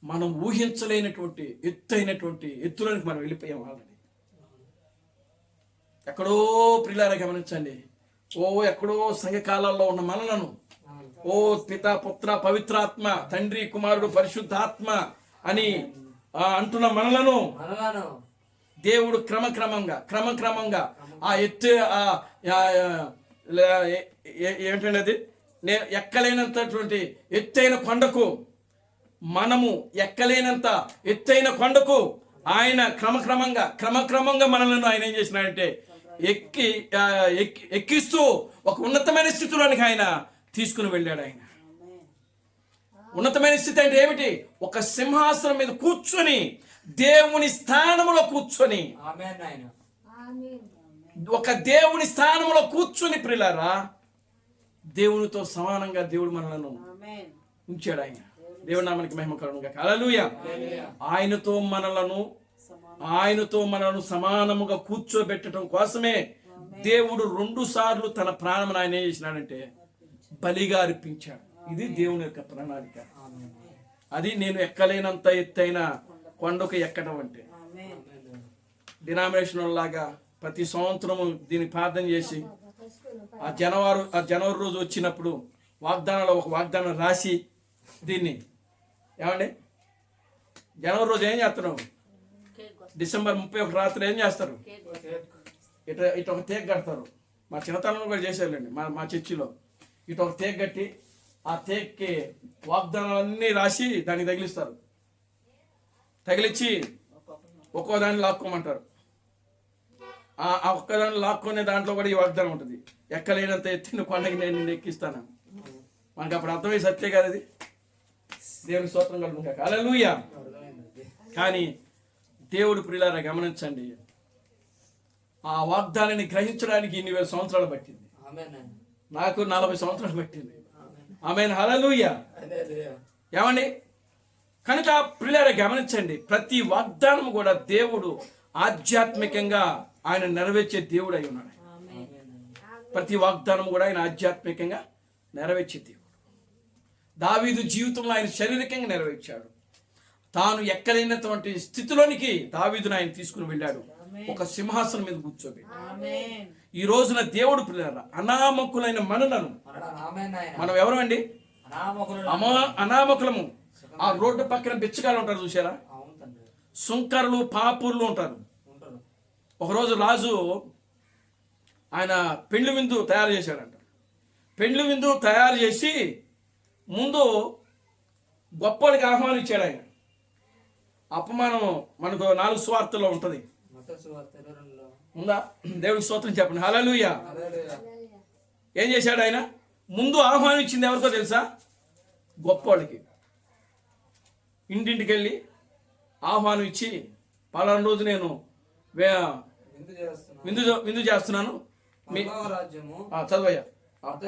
మనం ఊహించలేనటువంటి ఎత్తైనటువంటి ఎత్తులోనికి మనం వెళ్ళిపోయాం ఆల్రెడీ. ఎక్కడో ప్రియులారా గమనించండి, ఎక్కడో సంఘకాలాల్లో ఉన్న మనలను పిత పుత్ర పవిత్రాత్మ, తండ్రి కుమారుడు పరిశుద్ధాత్మ అని అంటున్న మనలను దేవుడు క్రమక్రమంగా ఆ ఎత్తు ఏమిటండి అది ఎక్కలేనంతటువంటి ఎత్తైన కొండకు, మనము ఎక్కలేనంత ఎత్తైన కొండకు ఆయన క్రమక్రమంగా మనలను ఆయన ఏం చేసినాడంటే ఎక్కిస్తూ ఒక ఉన్నతమైన స్థితిలోనికి ఆయన తీసుకుని వెళ్ళాడు. ఆయన ఉన్నతమైన స్థితి అంటే ఏమిటి? ఒక సింహాసనం మీద కూర్చొని, దేవుని స్థానంలో కూర్చొని, ఒక దేవుని స్థానంలో కూర్చొని ప్రియులారా, దేవునితో సమానంగా దేవుడు మనలను ఉంచాడు. ఆయన దేవుని నామానికి మహిమ కలుగునుగాక. హల్లెలూయా. ఆయనతో మనలను సమానముగా కూర్చోబెట్టడం కోసమే దేవుడు 2 సార్లు తన ప్రాణం ఆయన ఏం చేసినాడంటే బలిగా అర్పించాడు. ఇది దేవుని యొక్క ప్రణాళిక. అది నేను ఎక్కలేనంత ఎత్తైన కొండకు ఎక్కడం అంటే. డినామినేషన్ లాగా ప్రతి సంవత్సరము దీన్ని ప్రార్థన చేసి ఆ జనవరి రోజు వచ్చినప్పుడు వాగ్దానాలు ఒక వాగ్దానం రాసి దీన్ని ఏమండి జనవరి రోజు ఏం చేస్తున్నావు? డిసెంబర్ 31 రాత్రి ఏం చేస్తారు? ఇటు ఒక తేగ కడతారు. మా చిన్నతనంలో కూడా చేసేయాలండి మా చర్చిలో. ఇటు ఒక తేగ కట్టి ఆ తేగకి వాగ్దానాలన్నీ రాసి దానికి తగిలిస్తారు. తగిలిచ్చి ఒక్కో దాన్ని లాక్కోమంటారు. ఆ ఒక్కదాన్ని లాక్కునే దాంట్లో కూడా ఈ వాగ్దానం ఉంటుంది. ఎక్కలేనంత ఎత్తిన కొండకి నేను నిన్ను ఎక్కిస్తాను. మనకు అప్పుడు అర్థమై సత్తే కదా అది. దేవుని స్తోత్రం కలుగుతాక హల్లెలూయా. కానీ దేవుడు ప్రియులారా గమనించండి, ఆ వాగ్దానాన్ని గ్రహించడానికి 2000 సంవత్సరాలు పట్టింది. నాకు 40 సంవత్సరాలు పట్టింది. ఆమేన్ హల్లెలూయా. ఏమండి కనుక ప్రియులారా గమనించండి, ప్రతి వాగ్దానం కూడా దేవుడు ఆధ్యాత్మికంగా ఆయన నెరవేర్చే దేవుడు అయి ఉన్నాడు. ప్రతి వాగ్దానం కూడా ఆయన ఆధ్యాత్మికంగా నెరవేర్చే దేవుడు. దావీదు జీవితంలో ఆయన శారీరకంగా నెరవేర్చాడు. తాను ఎక్కలేనటువంటి స్థితిలోనికి దావీదును ఆయన తీసుకుని వెళ్ళాడు. ఒక సింహాసనం మీద కూర్చోబెట్టి. ఈ రోజున దేవుడు పిల్లల అనామకులైన మనలను, మనం ఎవరమండి? అనామకులము. ఆ రోడ్డు పక్కన బిచ్చగాళ్ళు ఉంటారు చూసారా? సుంకరులు పాపుర్లు ఉంటారు. ఒకరోజు రాజు ఆయన పెండ్లి విందు తయారు చేశాడంట. పెండ్లి విందు తయారు చేసి ముందు గొప్పడికి ఆహ్వానం ఇచ్చాడు ఆయన. అపమానం మనకు 4 సువార్తల్లో ఉంటుంది. ఉందా? దేవుడికి స్తోత్రం చెప్పండి హల్లెలూయా. ఏం చేశాడు ఆయన? ముందు ఆహ్వానం ఇచ్చింది ఎవరికో తెలుసా? గొప్పవాడికి. ఇంటింటికి వెళ్ళి ఆహ్వానం ఇచ్చి పలానా రోజు నేను విందు చేస్తున్నాను. చదవయ్యా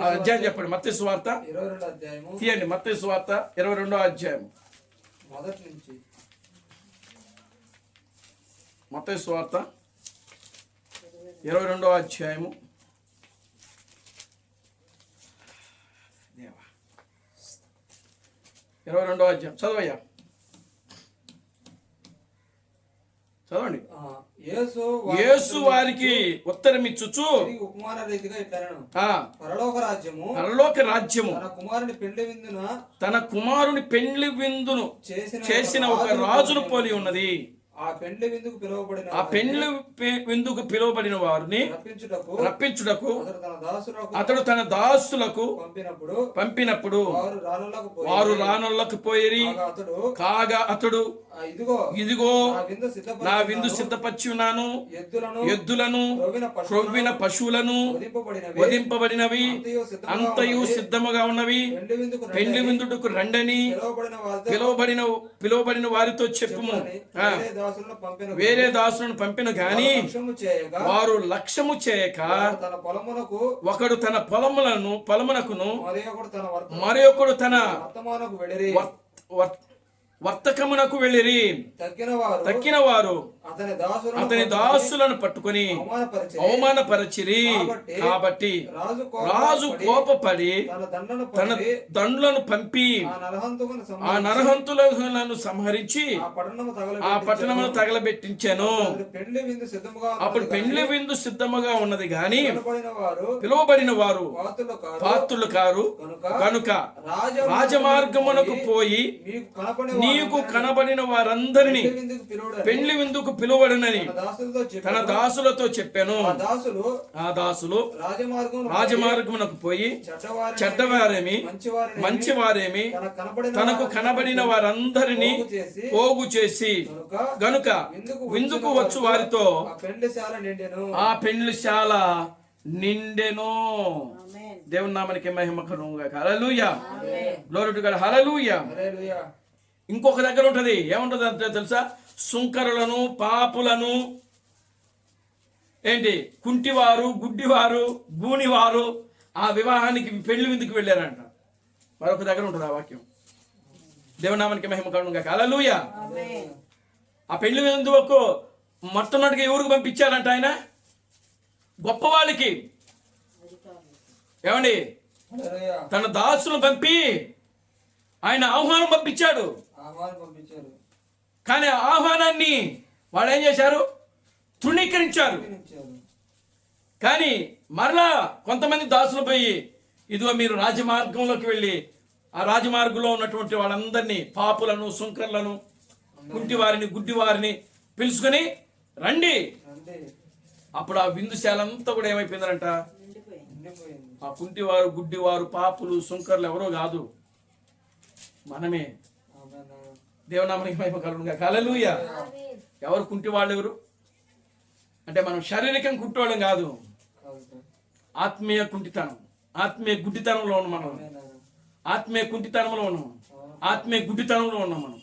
అధ్యాయం చెప్పండి. మత్తయి సువార్త 22వ అధ్యాయము తీయండి. మత్తయి సువార్త 22వ అధ్యాయం మొదటి నుంచి. మత్తయి సువార్త 22వ అధ్యాయము 22వ అధ్యాయం చదవయ్యా, చదవండి. యేసు వారికి ఉత్తరం ఇచ్చుచు ఉపమాన రీతిగా ఇట్లనెను, పరలోక రాజ్యము తన కుమారుని పెండ్లి విందును చేసిన ఒక రాజును పోలి ఉన్నది. ఆ పెండ్లి విందుకు పిలువబడిన వారిని రప్పించుటకు అతడు తన దాసులకు పంపినప్పుడు వారు రానొల్లకు పోయిరి. కాగా అతడు ఇదిగో నా విందు సిద్ధపరిచి ఉన్నాను, ఎద్దులను క్రొవ్విన పశువులను వధింపబడినవి అంతయు సిద్ధముగా ఉన్నవి, పెండ్లి విందుకు రండని పిలువబడిన వారితో చెప్పుము. వేరే దాసులను పంపిన గాని వారు లక్ష్యము చేయక ఒకడు తన పొలమునకును మరొకడు తన వర్తకమునకు వెళ్ళిరి. తక్కిన వారు అతని దాసులను పట్టుకుని అవమానపరచిరి. కాబట్టి రాజు కోపపడి తన దండ్లను పంపి ఆ నరహంతులను సంహరించి ఆ పట్టణమును తగలబెట్టించాను. అప్పుడు పెండ్లి విందు సిద్ధముగా ఉన్నది గాని పిలువబడిన వారు పాత్రులు కారు కనుక రాజమార్గమునకు పోయి నీకు కనబడిన వారందరినీ పెండ్లి విందుకు పిలువబడినని తన దాసులతో చెప్పాను. ఆ దాసులు రాజమార్గమునకు పోయి చెడ్డవారేమి మంచివారేమి తనకు కనబడిన వారందరినీ పోగు చేసి గనుక విందుకు వచ్చు వారితో ఆ పెండ్లిశాల నిండెను. దేవుని నామానికి మహిమ కలుగుగాక. హల్లెలూయా. Glory to God. హల్లెలూయా. ఇంకొక దగ్గర ఉంటది. ఏముంటది అంటే తెలుసా? సుంకరులను పాపులను ఏంటి కుంటివారు గుడ్డివారు గూనివారు ఆ వివాహానికి పెళ్లి విందుకు వెళ్ళారంట. మరొక దగ్గర ఉంటుంది ఆ వాక్యం. దేవునామానికి మహిమ కలుగుగాక. హల్లెలూయా. ఆ పెళ్లి విందుకు మొట్టమొదటిగా ఎవరికి పంపించారంట? ఆయన గొప్పవాళ్ళకి ఏమండి హల్లెలూయా. తన దాసులను పంపి ఆయన ఆహ్వానం పంపించాడు. ఆహ్వానం పంపించారు. కానీ ఆ ఆహ్వానాన్ని వాళ్ళు ఏం చేశారు? తృణీకరించారు. ఇచ్చారు. కానీ మరలా కొంతమంది దాసులు పోయి ఇదిగో మీరు రాజమార్గంలోకి వెళ్ళి ఆ రాజమార్గంలో ఉన్నటువంటి వాళ్ళందరినీ పాపులను, సుంకర్లను, కుంటివారిని, గుడ్డివారిని పిలుచుకొని రండి. అంతే. అప్పుడు ఆ విందుశాల అంతా కూడా ఏమైపోయిందంట? నిండిపోయింది. ఆ కుంటివారు, గుడ్డివారు, పాపులు, సుంకర్లు ఎవరో కాదు, మనమే. ఆమేన్. దేవునామానికి మహిమ కలుగునుగా. హల్లెలూయా. ఎవరు కుంటివాళ్ళు? ఎవరు అంటే మనం శారీరకం కుంటివాళ్ళం కాదు, కాదు. ఆత్మీయ కుంటితనం, ఆత్మీయ గుడ్డితనంలో ఉన్నాం మనం. ఆమేన్. ఆత్మీయ కుంటితనంలో ఉన్నాం, ఆత్మీయ గుడ్డితనంలో ఉన్నాం మనం,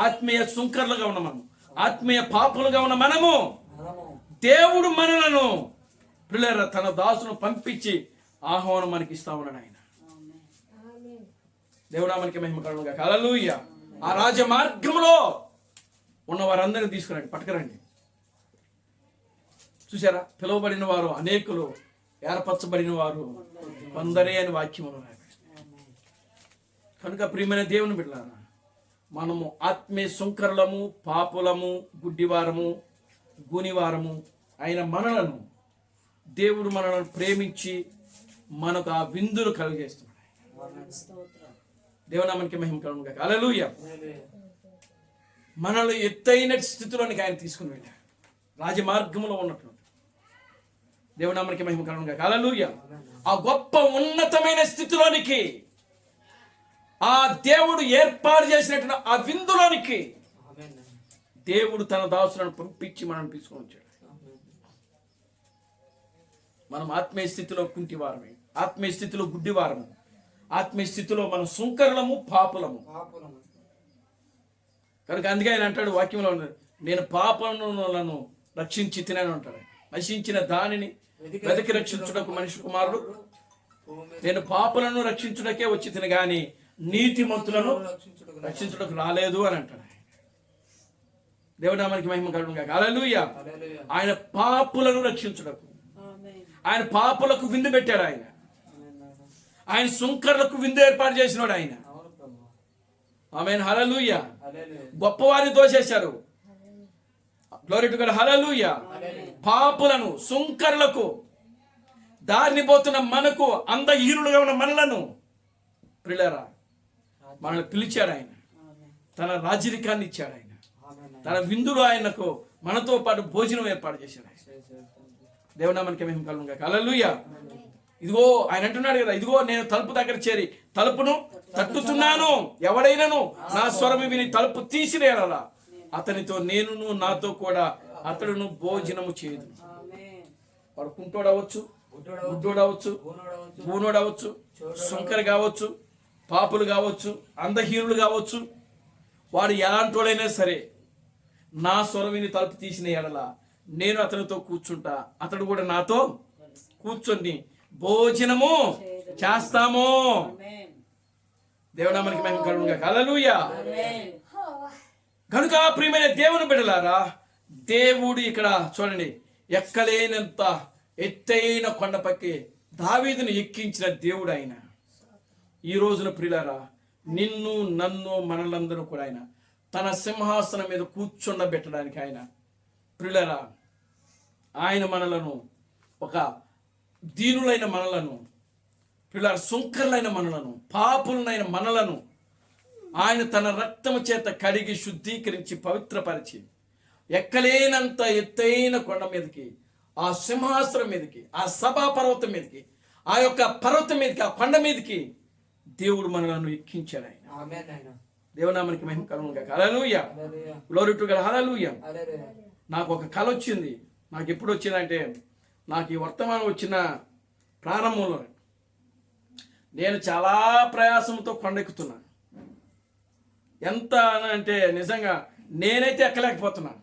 ఆత్మీయ సుంకర్లుగా ఉన్నాం మనం, ఆత్మీయ పాపులుగా ఉన్న మనము. మనము దేవుడు మనలను పిల్లల తన దాసును పంపించి ఆహ్వానం మనకి ఇస్తా ఉన్నాడు ఆయన. దేవునామానికి మహిమ కలుగునుగా. హల్లెలూయా. ఆ రాజ మార్గంలో ఉన్న వారందరినీ తీసుకురండి, పట్టుకురండి. చూసారా, పిలువబడిన వారు అనేకులు, ఏర్పరచబడిన వారు కొందరే అని వాక్యములు ఉన్నాయి. కనుక ప్రియమైన దేవుని బిడ్డలారా, మనము ఆత్మీయ సుంకరులము, పాపులము, గుడ్డివారము, గూనివారము అయిన మనలను దేవుడు మనలను ప్రేమించి మనకు ఆ విందులు కలుగజేస్తున్నాడు. దేవునామానికి మహిమ కలుగునుగా. హల్లెలూయా. మనల్ని ఎత్తైన స్థితిలోనికి ఆయన తీసుకుని వెళ్ళాడు, రాజమార్గంలో ఉన్నటువంటి. దేవునామానికి మహిమ కలుగునుగా. హల్లెలూయా. ఆ గొప్ప ఉన్నతమైన స్థితిలోనికి, ఆ దేవుడు ఏర్పాటు చేసినటువంటి ఆ విందులోనికి ఆమేన్. దేవుడు తన దాసులను పంపించి మనం తీసుకొని వచ్చాడు. మనం ఆత్మీయ స్థితిలో కుంటివారమే, ఆత్మీయ స్థితిలో గుడ్డివారము, ఆత్మీయ స్థితిలో మనం సుంకరులము, పాపులము. పాపులము. కనుక అందుకే ఆయన అంటాడు వాక్యంలో, నేను పాపములను రక్షించి తినని అంటాడు. నశించిన దానిని వెతికి రక్షించుటకు మనిషి కుమారుడు, నేను పాపులను రక్షించుటకే వచ్చి తిన గాని నీతిమంతులను రక్షించుటకు రాలేదు అని అంటాడు. దేవునామానికి మహిమ కలుగునుగాక. హల్లెలూయా. హల్లెలూయా. ఆయన పాపులను రక్షించుటకు, ఆయన పాపులకు విందు పెట్టాడు ఆయన. ఆయన సుంకర్లకు విందు ఏర్పాటు చేసినాడు ఆయన. అవును ప్రభు. ఆమేన్. హల్లెలూయా. హల్లెలూయా. గొప్పవారిని దోచేశారు. Glory to God. హల్లెలూయా. పాపులను, సుంకర్లకు, దారిని పోతున్న మనకు, అందహీనులుగా ఉన్న మనలను ప్రియులారా మనల్ని పిలిచాడు ఆయన. తన రాజరికాన్ని ఇచ్చాడు ఆయన. ఆమేన్. తన విందులు ఆయనకు మనతో పాటు భోజనం ఏర్పాటు చేశాడు ఆయన. దేవునామానికి మహిమ కలుగునుగాక. హల్లెలూయా. ఇదిగో ఆయన అంటున్నాడు కదా, ఇదిగో నేను తలుపు దగ్గర చేరి తలుపును తట్టుతున్నాను, ఎవడైనను నా స్వరము విని తలుపు తీసివేయాలా అతనితో నేనును, నాతో కూడా అతడును భోజనము చేయదు. వాడు కుంటోడవచ్చు, గుడ్డోడవచ్చు, బూనోడవచ్చు, సుంకరి కావచ్చు, పాపులు కావచ్చు, అందహీనులు కావచ్చు, వాడు ఎలాంటోడైనా సరే నా స్వరం విని తలుపు తీసిన ఎడల నేను అతనితో కూర్చుంటా, అతడు కూడా నాతో కూర్చొని భోజనము చేస్తాము. దేవునామానికి మహిమ కలుగునుగాక. హల్లెలూయా. కనుక ప్రియమైన దేవుని బిడ్డలారా, దేవుడు ఇక్కడ చూడండి, ఎక్కలేనంత ఎత్తైన కొండపైకి దావీదును ఎక్కించిన దేవుడు ఆయన. ఈ రోజున ప్రియులారా, నిన్ను, నన్ను, మనలందరూ కూడా ఆయన తన సింహాసనం మీద కూర్చుండబెట్టడానికి ఆయన ప్రియులారా, ఆయన మనలను, ఒక దీనులైన మనలను, ప్రియులారా సుంకరులైన మనలను, పాపులైన మనలను ఆయన తన రక్తము చేత కడిగి శుద్ధీకరించి పవిత్రపరిచి ఎక్కలేనంత ఎత్తైన కొండ మీదకి, ఆ సింహాసనం మీదకి, ఆ సభా పర్వతం మీదకి, ఆ యొక్క పర్వతం మీదకి, ఆ కొండ మీదకి దేవుడు మనలను ఎక్కించాడు ఆయన. ఆమేన్ ఆయన. దేవునామానికి మహిమ కలుగునుగాక. హల్లెలూయా. హల్లెలూయా. Glory to God. హల్లెలూయా. హల్లెలూయా. నాకు ఒక కళ వచ్చింది. నాకు ఎప్పుడు వచ్చిందంటే, నాకు ఈ వర్తమానం వచ్చిన ప్రారంభంలో నేను చాలా ప్రయాసంతో కొండెక్కుతున్నాను. ఎంత అంటే నిజంగా నేనైతే ఎక్కలేకపోతున్నాను.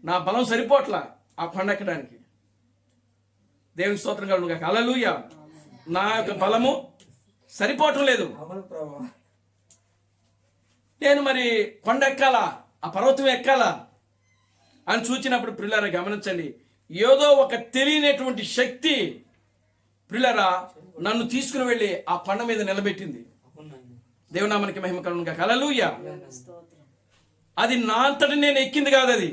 నా బలం సరిపోట్లా ఆ కొండ ఎక్కడానికి. దేవుని స్తోత్రం కలుగునుగాక. హల్లెలూయా. నా యొక్క బలము సరిపోవటం లేదు. అవును ప్రభు. నేను మరి కొండ ఎక్కాలా, ఆ పర్వతం ఎక్కాలా అని చూచినప్పుడు పిల్లలు గమనించండి, ఏదో ఒక తెలియనటువంటి శక్తి ప్రియులారా నన్ను తీసుకుని వెళ్ళి ఆ కొండ మీద నిలబెట్టింది. దేవునామానికి మహిమ కలుగును గాక. హల్లెలూయా. అది నా అంతటి నేను ఎక్కింది కాదు, అది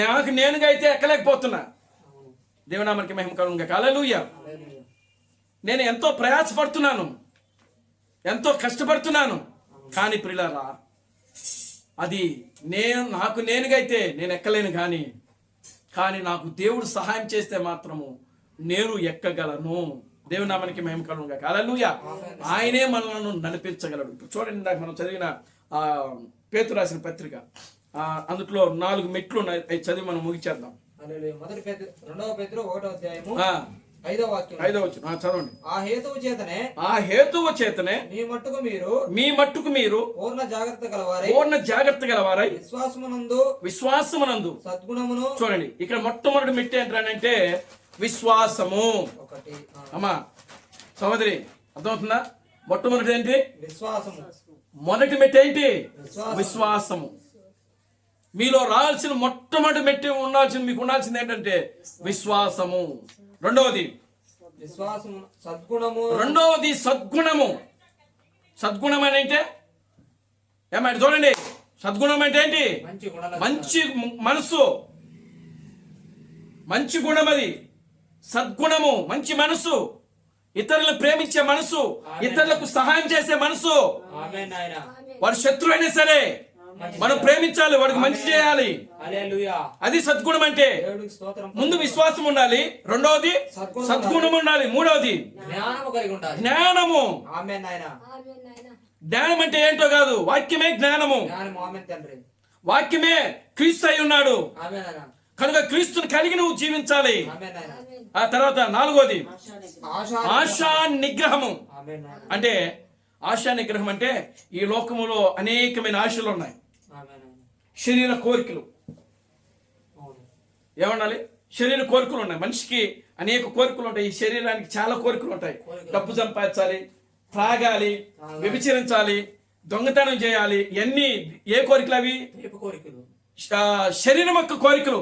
నాకు నేనుగా అయితే ఎక్కలేకపోతున్నా. దేవునామానికి మహిమ కలుగును గాక. హల్లెలూయా. నేను ఎంతో ప్రయాసపడుతున్నాను, ఎంతో కష్టపడుతున్నాను, కానీ ప్రియులారా అది నాకు నేనుగా అయితే నేను ఎక్కలేను. కానీ నాకు దేవుడు సహాయం చేస్తే మాత్రము నేను ఎక్కగలను. దేవుని నామానికి మహిమ కలుగును గాక. హల్లెలూయా. ఆయనే మనలను నడిపించగలడు. ఇప్పుడు చూడండి, ఇందాక మనం చదివిన పేతురు రాసిన పత్రిక, అందులో 4 మెట్లు ఉన్నాయి. అవి చదివి మనం ముగిచేద్దాం. మొదటి పేతురు 2వ పేతురు 1వ అధ్యాయము 5వ వాక్యం. 5వ వచనం చదవండి. ఆ హేతువు చేతనే మీ మట్టుకు మీరు పూర్ణ జాగ్రత్త గలవారై విశ్వాసమునందు సద్గుణమును. చూడండి, ఇక్కడ మొట్టమొదటి మెట్టు ఏంటంటే విశ్వాసము. అమ్మా సహోదరి, అర్థమవుతుందా? మొట్టమొదటి ఏంటి? విశ్వాసము. మొదటి మెట్టు ఏంటి? విశ్వాసము. మీలో రావాల్సిన మొట్టమొదటి మెట్టు మీకు ఉండాల్సింది ఏంటంటే విశ్వాసము. రెండవది విశ్వాసము, సద్గుణము. రెండవది సద్గుణము. సద్గుణం అని అంటే ఏమంటే చూడండి, సద్గుణం అంటే ఏంటి? మంచి మనసు, మంచి గుణం. అది సద్గుణము, మంచి మనసు, ఇతరులను ప్రేమించే మనసు, ఇతరులకు సహాయం చేసే మనసు. వాడు శత్రువు అయినా సరే మనం ప్రేమించాలి, వాడికి మంచి చేయాలి. అది సద్గుణం అంటే. ముందు విశ్వాసం ఉండాలి, రెండవది సద్గుణం ఉండాలి, మూడవది జ్ఞానము. జ్ఞానం అంటే ఏంటో కాదు, వాక్యమే జ్ఞానము. వాక్యమే క్రీస్తు అయి ఉన్నాడు కనుక క్రీస్తుని కలిగి నువ్వు జీవించాలి. ఆ తర్వాత 4వది ఆశా నిగ్రహము. అంటే ఆశా నిగ్రహం అంటే ఈ లోకములో అనేకమైన ఆశలు ఉన్నాయి, శరీర కోరికలు. ఏమనాలి? శరీర కోరికలు ఉన్నాయి. మనిషికి అనేక కోరికలు ఉంటాయి. ఈ శరీరానికి చాలా కోరికలు ఉంటాయి. డబ్బు సంపాదించాలి, త్రాగాలి, వ్యభిచరించాలి, దొంగతనం చేయాలి. ఇవన్నీ ఏ కోరికలు? అవి శరీరం యొక్క కోరికలు,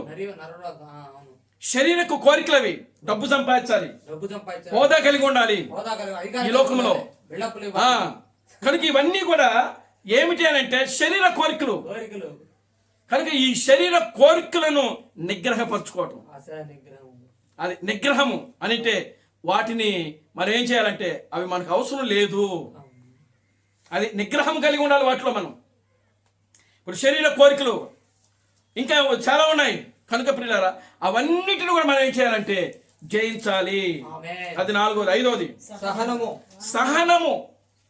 శరీరకు కోరికలు. అవి డబ్బు సంపాదించాలి, హోదా కలిగి ఉండాలి ఈ లోకంలో. కనుక ఇవన్నీ కూడా ఏమిటి అని అంటే శరీర కోరికలు. కనుక ఈ శరీర కోరికలను నిగ్రహపరచుకోవటం, అది నిగ్రహము అంటే వాటిని మనం ఏం చేయాలంటే అవి మనకు అవసరం లేదు, అది నిగ్రహం కలిగి ఉండాలి వాటిలో మనం. ఇప్పుడు శరీర కోరికలు ఇంకా చాలా ఉన్నాయి. కనుక ప్రియులారా అవన్నిటిని కూడా మనం ఏం చేయాలంటే జయించాలి. అది 4వది. 5వది సహనము.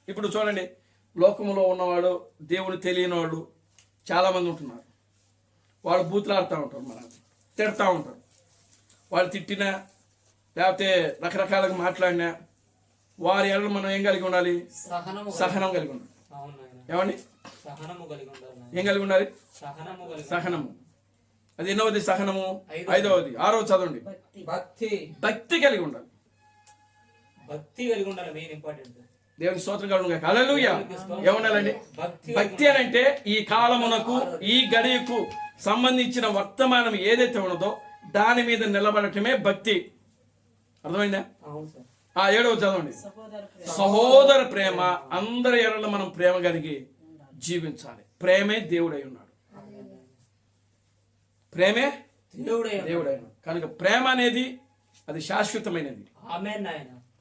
ఇప్పుడు చూడండి, లోకములో ఉన్నవాడు, దేవుడు తెలియని వాడు చాలా మంది ఉంటున్నారు. వాళ్ళు బూతులాడుతూ ఉంటారు, మనం తిడతా ఉంటారు. వాళ్ళు తిట్టినా లేకపోతే రకరకాలుగా మాట్లాడినా వారి ఎడల మనం ఏం కలిగి ఉండాలి? సహనం కలిగి ఉండాలి. ఏమండి? ఏం కలిగి ఉండాలి? సహనము. అది ఎన్నవది? సహనము. 5వది. 6వది చదవండి. భక్తి కలిగి ఉండాలి. దేవుని స్తోత్రం కలుగును గాక. హల్లెలూయా. ఏమన్నాలండి? భక్తి అని అంటే ఈ కాలమునకు, ఈ గడియకు సంబంధించిన వర్తమానం ఏదైతే ఉన్నదో దాని మీద నిలబడటమే భక్తి. అర్థమైందా? 7వది చదవండి. సహోదర ప్రేమ. అందరి ఎడల మనం ప్రేమ కలిగి జీవించాలి. ప్రేమే దేవుడై ఉన్నాడు. ప్రేమే దేవుడై ఉన్నాడు. కనుక ప్రేమ అనేది అది శాశ్వతమైనది.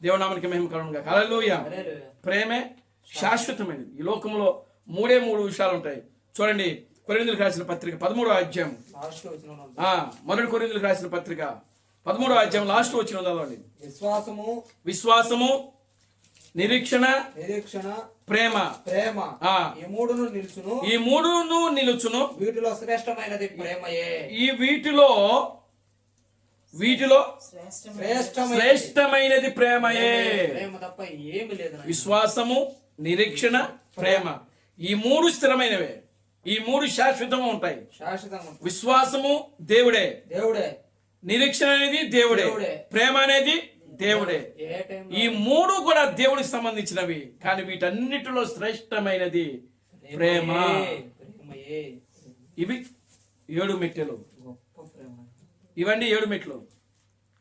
దేవునామానికి మహిమ కలుగును గాక. హల్లెలూయా. ప్రేమే శాశ్వతమైనది. ఈ లోకంలో 3 విషయాలు ఉంటాయి. చూడండి, కొరింథీయులకు రాసిన పత్రిక 13వ అధ్యాయం. మొదటి కొరింథీయులకు రాసిన పత్రిక 13వ అధ్యాయం లాస్ట్ వచ్చిన చదవండి. విశ్వాసము, నిరీక్షణ, ప్రేమ. ఈ మూడును నిలుచును. వీటిలో శ్రేష్టమైనది ప్రేమయే. వీటిలో శ్రేష్టమైనది ప్రేమయే. విశ్వాసము, నిరీక్షణ, ప్రేమ. ఈ 3 స్థిరమైనవే. ఈ 3 శాశ్వతంగా ఉంటాయి. విశ్వాసము దేవుడే, నిరీక్షణ అనేది దేవుడే, ప్రేమ అనేది దేవుడే. ఈ 3 కూడా దేవుడికి సంబంధించినవి. కానీ వీటన్నిటిలో శ్రేష్టమైనది ప్రేమ. ఇవి 7 మెట్టెలు. ఇవన్నీ 7 మెట్లు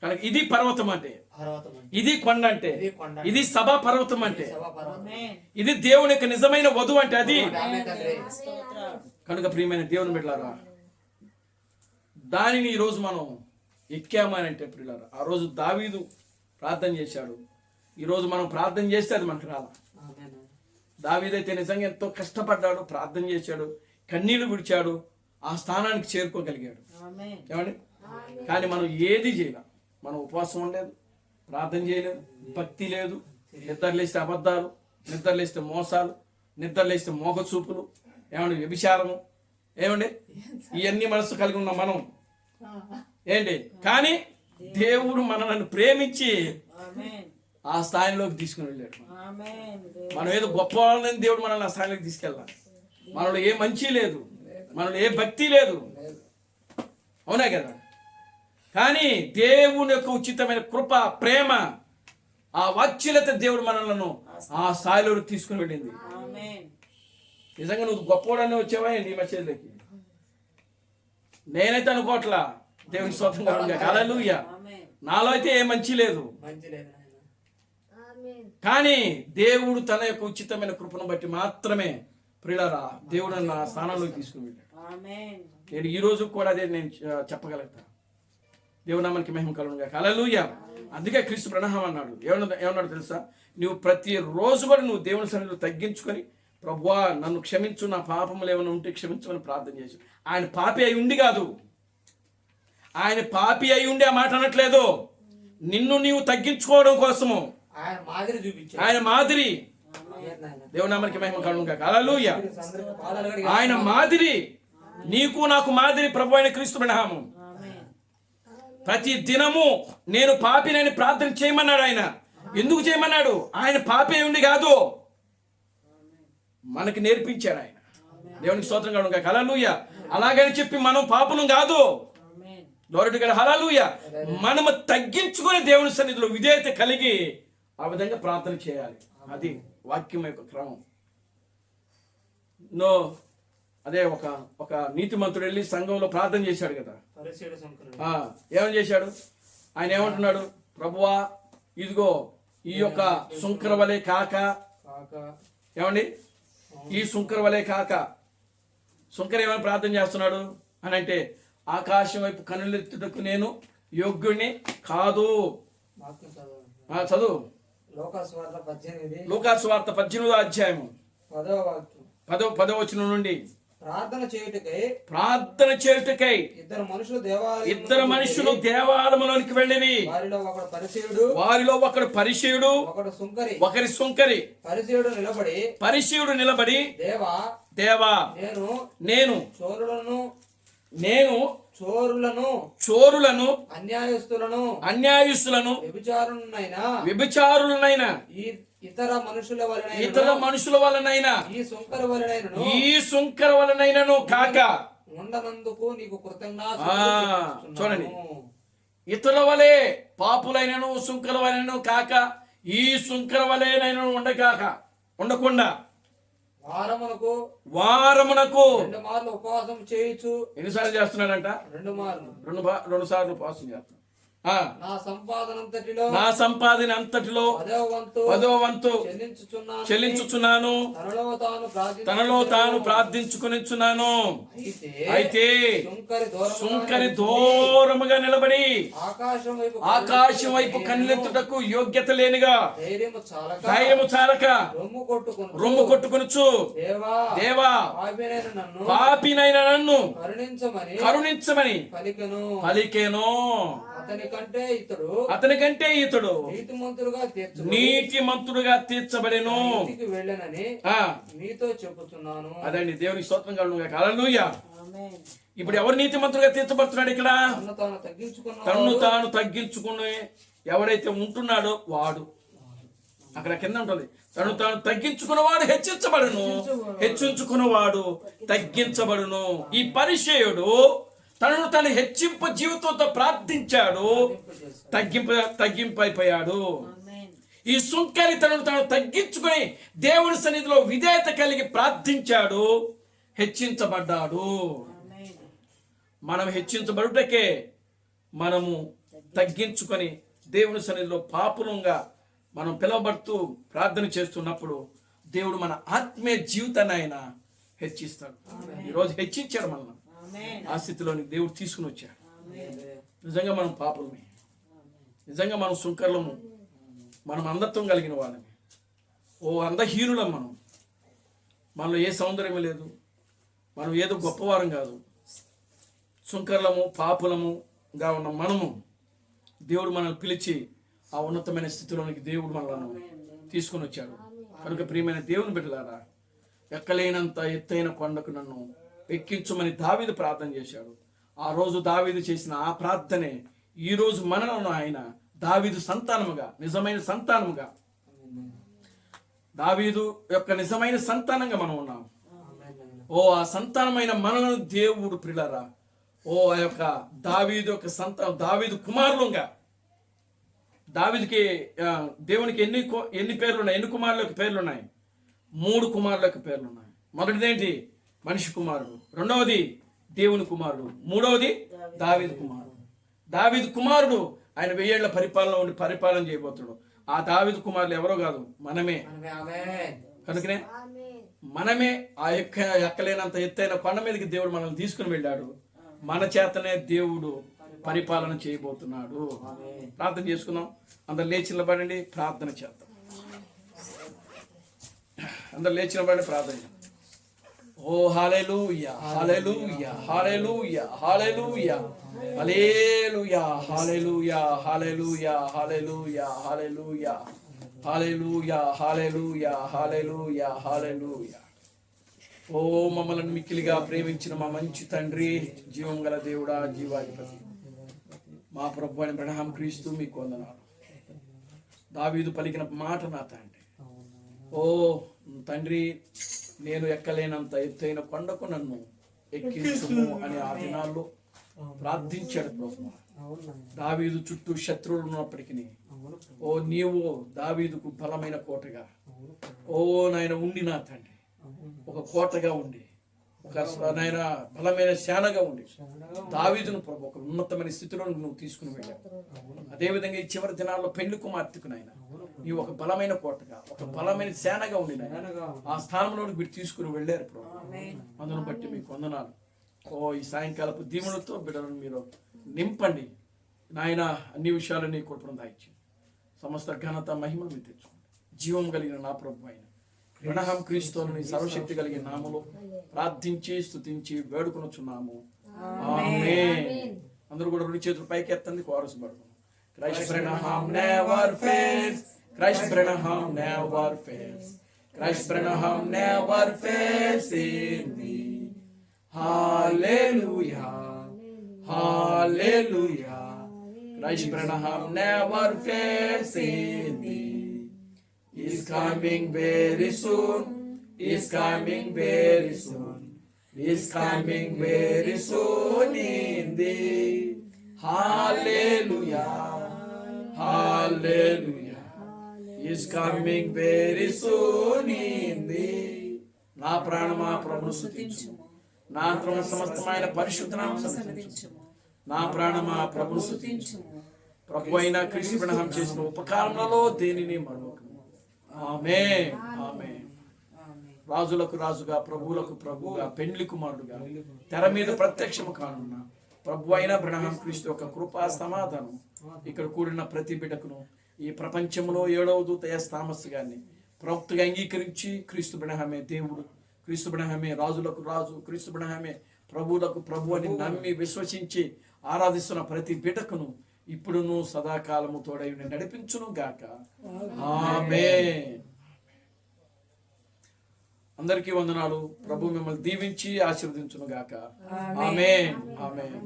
కనుక ఇది పర్వతం అంటే, పర్వతం అంటే, ఇది కొండ అంటే, ఇది కొండ అంటే, ఇది సభా పర్వతం అంటే, సభా పర్వతం. ఇది దేవుని యొక్క నిజమైన వధువు అంటే అది. ఆమేన్ తండ్రి. కనుక ప్రియమైన దేవుని బిడ్డలారా, దానిని ఈరోజు మనం ఎక్కామని అంటే ప్రియులారా, ఆ రోజు దావీదు ప్రార్థన చేశాడు, ఈరోజు మనం ప్రార్థన చేస్తే అది మనకు రాలా. ఆమేన్. దావీదైతే నిజంగా ఎంతో కష్టపడ్డాడు, ప్రార్థన చేశాడు, కన్నీళ్లు విడిచాడు, ఆ స్థానానికి చేరుకోగలిగాడు. ఏమండి? కానీ మనం ఏది చేయలేం. మనం ఉపవాసం ఉండలేదు, ప్రార్థన చేయలేదు, భక్తి లేదు, నిద్రలేస్తే అబద్ధాలు, నిద్రలేస్తే మోసాలు, నిద్రలేస్తే మోహ చూపులు, ఏమండి వ్యభిచారము, ఏమండి ఇవన్నీ మనసు కలిగి ఉన్నాం మనం. ఏంటి? కానీ దేవుడు మనల్ని ప్రేమించి ఆ స్థాయిలోకి తీసుకుని వెళ్ళాడు. మనం ఏదో గొప్ప వాళ్ళని దేవుడు మనల్ని ఆ స్థాయిలోకి తీసుకెళ్ళాలి. మనలో ఏ మంచి లేదు, మనలో ఏ భక్తి లేదు, అవునా కదా? కానీ దేవుని యొక్క ఉచితమైన కృప, ప్రేమ, ఆ వాత్సల్యత దేవుడు మనలను ఆ స్థాయిలోకి తీసుకుని వెళ్ళింది. నిజంగా నువ్వు గొప్పవాడని వచ్చావా ఏంటి ఈ మెసేజ్లోకి? నేనైతే అనుకోవట్లా. దేవుని స్వతంగా ఉండే హల్లెలూయా. నాలో అయితే ఏ మంచి లేదు, మంచి లేదు నాయన. కానీ దేవుడు తన యొక్క ఉచితమైన కృపను బట్టి మాత్రమే ప్రియులారా దేవుడు నా స్థానంలోకి తీసుకుని వెళ్ళాడు. నేను ఈ రోజు కూడా అదే నేను చెప్పగలుగుతా. దేవుడు నామానికి మహిమ కలుగునుగా. హల్లెలూయా. అందుకే క్రీస్తు ప్రణామం అన్నాడు. ఏమన్నాడు తెలుసా? నువ్వు ప్రతి రోజు కూడా నువ్వు దేవుని సన్నిధిలో తగ్గించుకొని, ప్రభువా నన్ను క్షమించు, నా పాపములు ఏమైనా ఉంటే క్షమించమని ప్రార్థన చేసి. ఆయన పాపి అయి ఉండి కాదు, ఆయన పాపి అయి ఉండి ఆ మాట అనట్లేదు. నిన్ను నీవు తగ్గించుకోవడం కోసము ఆయన మాదిరి చూపించాడు. ఆయన మాదిరి. ఆమేన్ నాయన. దేవుని నామానికి మహిమ కలుగునుగా. హల్లెలూయా. అందరికి పాదాలు కడిగి ఆయన మాదిరి, నీకు నాకు మాదిరి ప్రభు అయిన క్రీస్తు ప్రణామం. ప్రతి దినము నేను పాపినని ప్రార్థన చేయమన్నాడు. ఆయన ఎందుకు చేయమన్నాడు? ఆయన పాపి అయి ఉండి కాదు, మనకి నేర్పించాడు ఆయన. దేవునికి స్తోత్రం కలుగునుగా. హల్లెలూయా. అలాగని చెప్పి మనం పాపులం కాదు. లోరటి గల హల్లెలూయా. మనము తగ్గించుకొని దేవుని సన్నిధిలో విధేయత కలిగి ఆ విధంగా ప్రార్థన చేయాలి. అది వాక్యం యొక్క క్రమం. అదే ఒక నీతిమంతుడు వెళ్ళి సంఘంలో ప్రార్థన చేశాడు కదా. పరిశీలన శంకరుడు. ఏమని చేశాడు? ఆయన ఏమంటున్నాడు? ప్రభువా ఇదిగో ఈ యొక్క సుంకర వలె కాక, ఏమండి ఈ సుంకర వలె కాక, సుంకర ఏమని ప్రార్థన చేస్తున్నాడు అని అంటే, ఆకాశం వైపు కన్నులెత్తుటకు నేను యోగ్యుడిని కాదు. వాక్యం చదవండి. చదువు. లోకాసువార్త 18 లూకాసువార్త 18వ అధ్యాయము 10వ వాక్యం. 10వ వచనం నుండి. ప్రార్థన చేయుటకై ఇద్దరు మనుషులు దేవాలయంలోనికి వెళ్ళిరి. వారిలో ఒకడు పరిసయ్యుడు, ఒకరి సుంకరి. పరిసయ్యుడు నిలబడి దేవా నేను చోరులను అన్యాయస్తులను వ్యభిచారులనైనా ఇతర మనుషుల వలనైనా ఈ సుంకర వలనైనను కాక ఉండనందుకు నీకు చూడండి, ఇతరుల వలె పాపులైనను సుంకర వలెనను కాక ఈ సుంకర వలెనైనను ఉండకుండా వారమునకు 2 మార్లు ఉపవాసం చేయొచ్చు. ఎన్నిసార్లు చేస్తున్నాడంట? 2 మార్లు. 2 సార్లు ఉపవాసం చేస్తున్నాడు. నా సంపాదన అంతటిలో 10వ వంతు చెల్లించుచున్నాను, తనలో తాను ప్రార్థించుకొనిచున్నాను. అయితే సుంకరి దూరముగా నిలబడి ఆకాశం వైపు కన్నెత్తుటకు యోగ్యత లేనిగా ధైర్యము చాలక రొమ్ము కొట్టుకొనుచు, దేవా పాపినైన నన్ను కరుణించమని పలికెను. అతనికంటే ఇతడు నీతిమంతుడుగా తీర్చబడెను. మీతో చెప్పుతున్నాను. అదండి దేవునికి స్తోత్రం కలుగునుగా. హల్లెలూయా. ఇప్పుడు ఎవరు నీతిమంతుడుగా తీర్చబడుతున్నాడు? ఇక్కడ తన్ను తాను తగ్గించుకుని ఎవరైతే ఉంటున్నాడో వాడు. అక్కడ కింద ఉంటుంది, తను తాను తగ్గించుకున్నవాడు హెచ్చించుకున్నవాడు తగ్గించబడును. ఈ పరిచయుడు తనను తను హెచ్చింపు జీవితంతో ప్రార్థించాడు, తగ్గింపైపోయాడు. ఈ సుంకరి తనను తాను తగ్గించుకొని దేవుని సన్నిధిలో విధేయత కలిగి ప్రార్థించాడు, హెచ్చించబడ్డాడు. మనం హెచ్చించబడుటకే మనము తగ్గించుకొని దేవుని సన్నిధిలో పాపులంగా మనం పిలువబడుతూ ప్రార్థన చేస్తున్నప్పుడు దేవుడు మన ఆత్మీయ జీవితాన్ని ఆయన హెచ్చిస్తాడు. ఈరోజు హెచ్చించాడు మనల్ని. ఆ స్థితిలోని దేవుడు తీసుకుని వచ్చాడు. నిజంగా మనం పాపులమే, నిజంగా మనం సుంకర్లము, మనం అంధత్వం కలిగిన వాళ్ళమే, అందహీనులం. మనలో ఏ సౌందర్యం లేదు, మనం ఏదో గొప్పవారం కాదు, సుంకర్లము పాపులముగా ఉన్న మనము దేవుడు మనల్ని పిలిచి ఆ ఉన్నతమైన స్థితిలోనికి దేవుడు మనలను తీసుకుని వచ్చాడు. కనుక ప్రియమైన దేవుని బిడ్డలారా, ఎక్కలేనంత ఎత్తైన కొండకు నన్ను ఎక్కించమని దావీదు ప్రార్థన చేశాడు. ఆ రోజు దావీదు చేసిన ఆ ప్రార్థనే ఈ రోజు మనలో ఆయన దావీదు సంతానముగా, నిజమైన సంతానముగా, దావీదు యొక్క నిజమైన సంతానంగా మనం ఉన్నాం. ఆ సంతానమైన మనలను దేవుడు ప్రియులారా, ఆ యొక్క దావీదు యొక్క సంతానం, దావీదు కుమారులుగా, దావీదుకి దేవునికి ఎన్ని పేర్లు ఉన్నాయి? ఎన్ని కుమారుల యొక్క పేర్లు ఉన్నాయి? 3 కుమారుల యొక్క పేర్లు ఉన్నాయి. మొదటిదేంటి? మనిషి కుమారుడు. రెండవది దేవుని కుమారుడు. మూడవది దావీదు కుమారుడు. దావీదు కుమారుడు ఆయన 1000 ఏళ్ల పరిపాలన ఉండి పరిపాలన చేయబోతాడు. ఆ దావీదు కుమారులు ఎవరో కాదు, మనమే. కనుకనే మనమే ఆ ఎక్కలేనంత ఎత్తైన కొండ మీదకి దేవుడు మనల్ని తీసుకుని వెళ్ళాడు. మన చేతనే దేవుడు పరిపాలన చేయబోతున్నాడు. ప్రార్థన చేసుకుందాం. అందరు లేచి నిలబడండి, ప్రార్థన చేద్దాం. అందరు లేచి నిలబడండి, ప్రార్థన చేద్దాం. ఓ హల్లెలూయా, హల్లెలూయా, హల్లెలూయా, హల్లెలూయా, హల్లెలూయా, హల్లెలూయా, హల్లెలూయా, హల్లెలూయా, హల్లెలూయా, హల్లెలూయా, హల్లెలూయా, హల్లెలూయా, హల్లెలూయా. ఓ మమ్మల్ని మిక్కిలిగా ప్రేమించిన మా మంచి తండ్రి, జీవం గల దేవుడా, జీవాధిపతి, మా ప్రభు అయిన అబ్రహాం క్రీస్తు, మీకు వందనాలు. దావీదు పలికిన మాట నా తండ్రి, ఓ తండ్రి, నేను ఎక్కలేనంత ఎత్తైన కొండకు నన్ను ఎక్కించుము అని ఆ దినాల్లో ప్రార్థించాడు ప్రభు. దావీదు చుట్టూ శత్రువులు ఉన్నప్పటికీ నీవు దావీదుకు బలమైన కోటగా నాయన ఉండి, నా తండ్రి, ఒక కోటగా ఉండి, ఒక నాయన బలమైన శానగా ఉండి దావీదును ప్రభు ఒక ఉన్నతమైన స్థితిలో నువ్వు తీసుకుని వెళ్ళావు. అదేవిధంగా ఈ చివరి దినాల్లో పెళ్లి కుమార్తెకు నాయన నీవు ఒక బలమైన కోటగా, ఒక బలమైన శానగా ఉండి ఆ స్థానంలోకి మీరు తీసుకుని వెళ్ళారు ప్రభు. అందును బట్టి మీకు వందనాలు. ఈ సాయంకాలపు దీవులతో బిడ్డలను మీరు నింపండి నాయన. అన్ని విషయాలు నీ కృపను దాయిచ్చి సమస్త ఘనత మహిమను మీరు తెచ్చుకోండి. జీవం కలిగిన నా ప్రభు అయిన అబ్రహాం క్రీస్తుని సర్వశక్తి కలిగిన నామములో ప్రార్థించి స్తుతించి వేడుకొనుచున్నాము. ఆమేన్. అందరూ కూడా 2 చేతులు పైకి ఎత్తండి, కోరస్ పడుతుంది. Christ Branham never fails. Christ Branham never fails. Christ Branham never fails in me. Hallelujah. Hallelujah. Christ Branham never fails in me. Is coming very soon. Is coming very soon. Is coming very soon in thee. Hallelujah. Hallelujah. Is coming very soon in thee. నా ప్రాణమా ప్రభువును స్తుతించుము. నా ఆత్మ సమస్తమైన పరిశుద్ధ నామమును స్తుతించుము. నా ప్రాణమా ప్రభువును స్తుతించుము. ప్రభు అయిన క్రీస్తు బ్రహ్మం చేసిన ఉపకారములలో దేనిని మరొకము. ఆమేన్. ఆమేన్. రాజులకు రాజుగా, ప్రభువులకు ప్రభువుగా, పెండ్లి కుమారుడుగా తెర మీద ప్రత్యక్షము కానున్న ప్రభు అయిన బ్రహ్మం క్రీస్తు యొక్క కృపా సమాధానం ఇక్కడ కూడిన ప్రతి బిడ్డకును ఈ ప్రపంచంలో 7వ దూత థామస్ గారిని ప్రవక్తగా అంగీకరించి క్రీస్తు బ్రహ్మమే దేవుడు, క్రీస్తు బ్రహ్మమే రాజులకు రాజు, క్రీస్తు బ్రహ్మమే ప్రభువులకు ప్రభు అని నమ్మి విశ్వసించి ఆరాధిస్తున్న ప్రతి బిడ్డకును ఇప్పుడును సదాకాలము తోడై నడిపించును గాక. ఆమేన్. అందరికీ వందనాలు. ప్రభు మిమ్మల్ని దీవించి ఆశీర్వదించును గాక. ఆమేన్. ఆమేన్.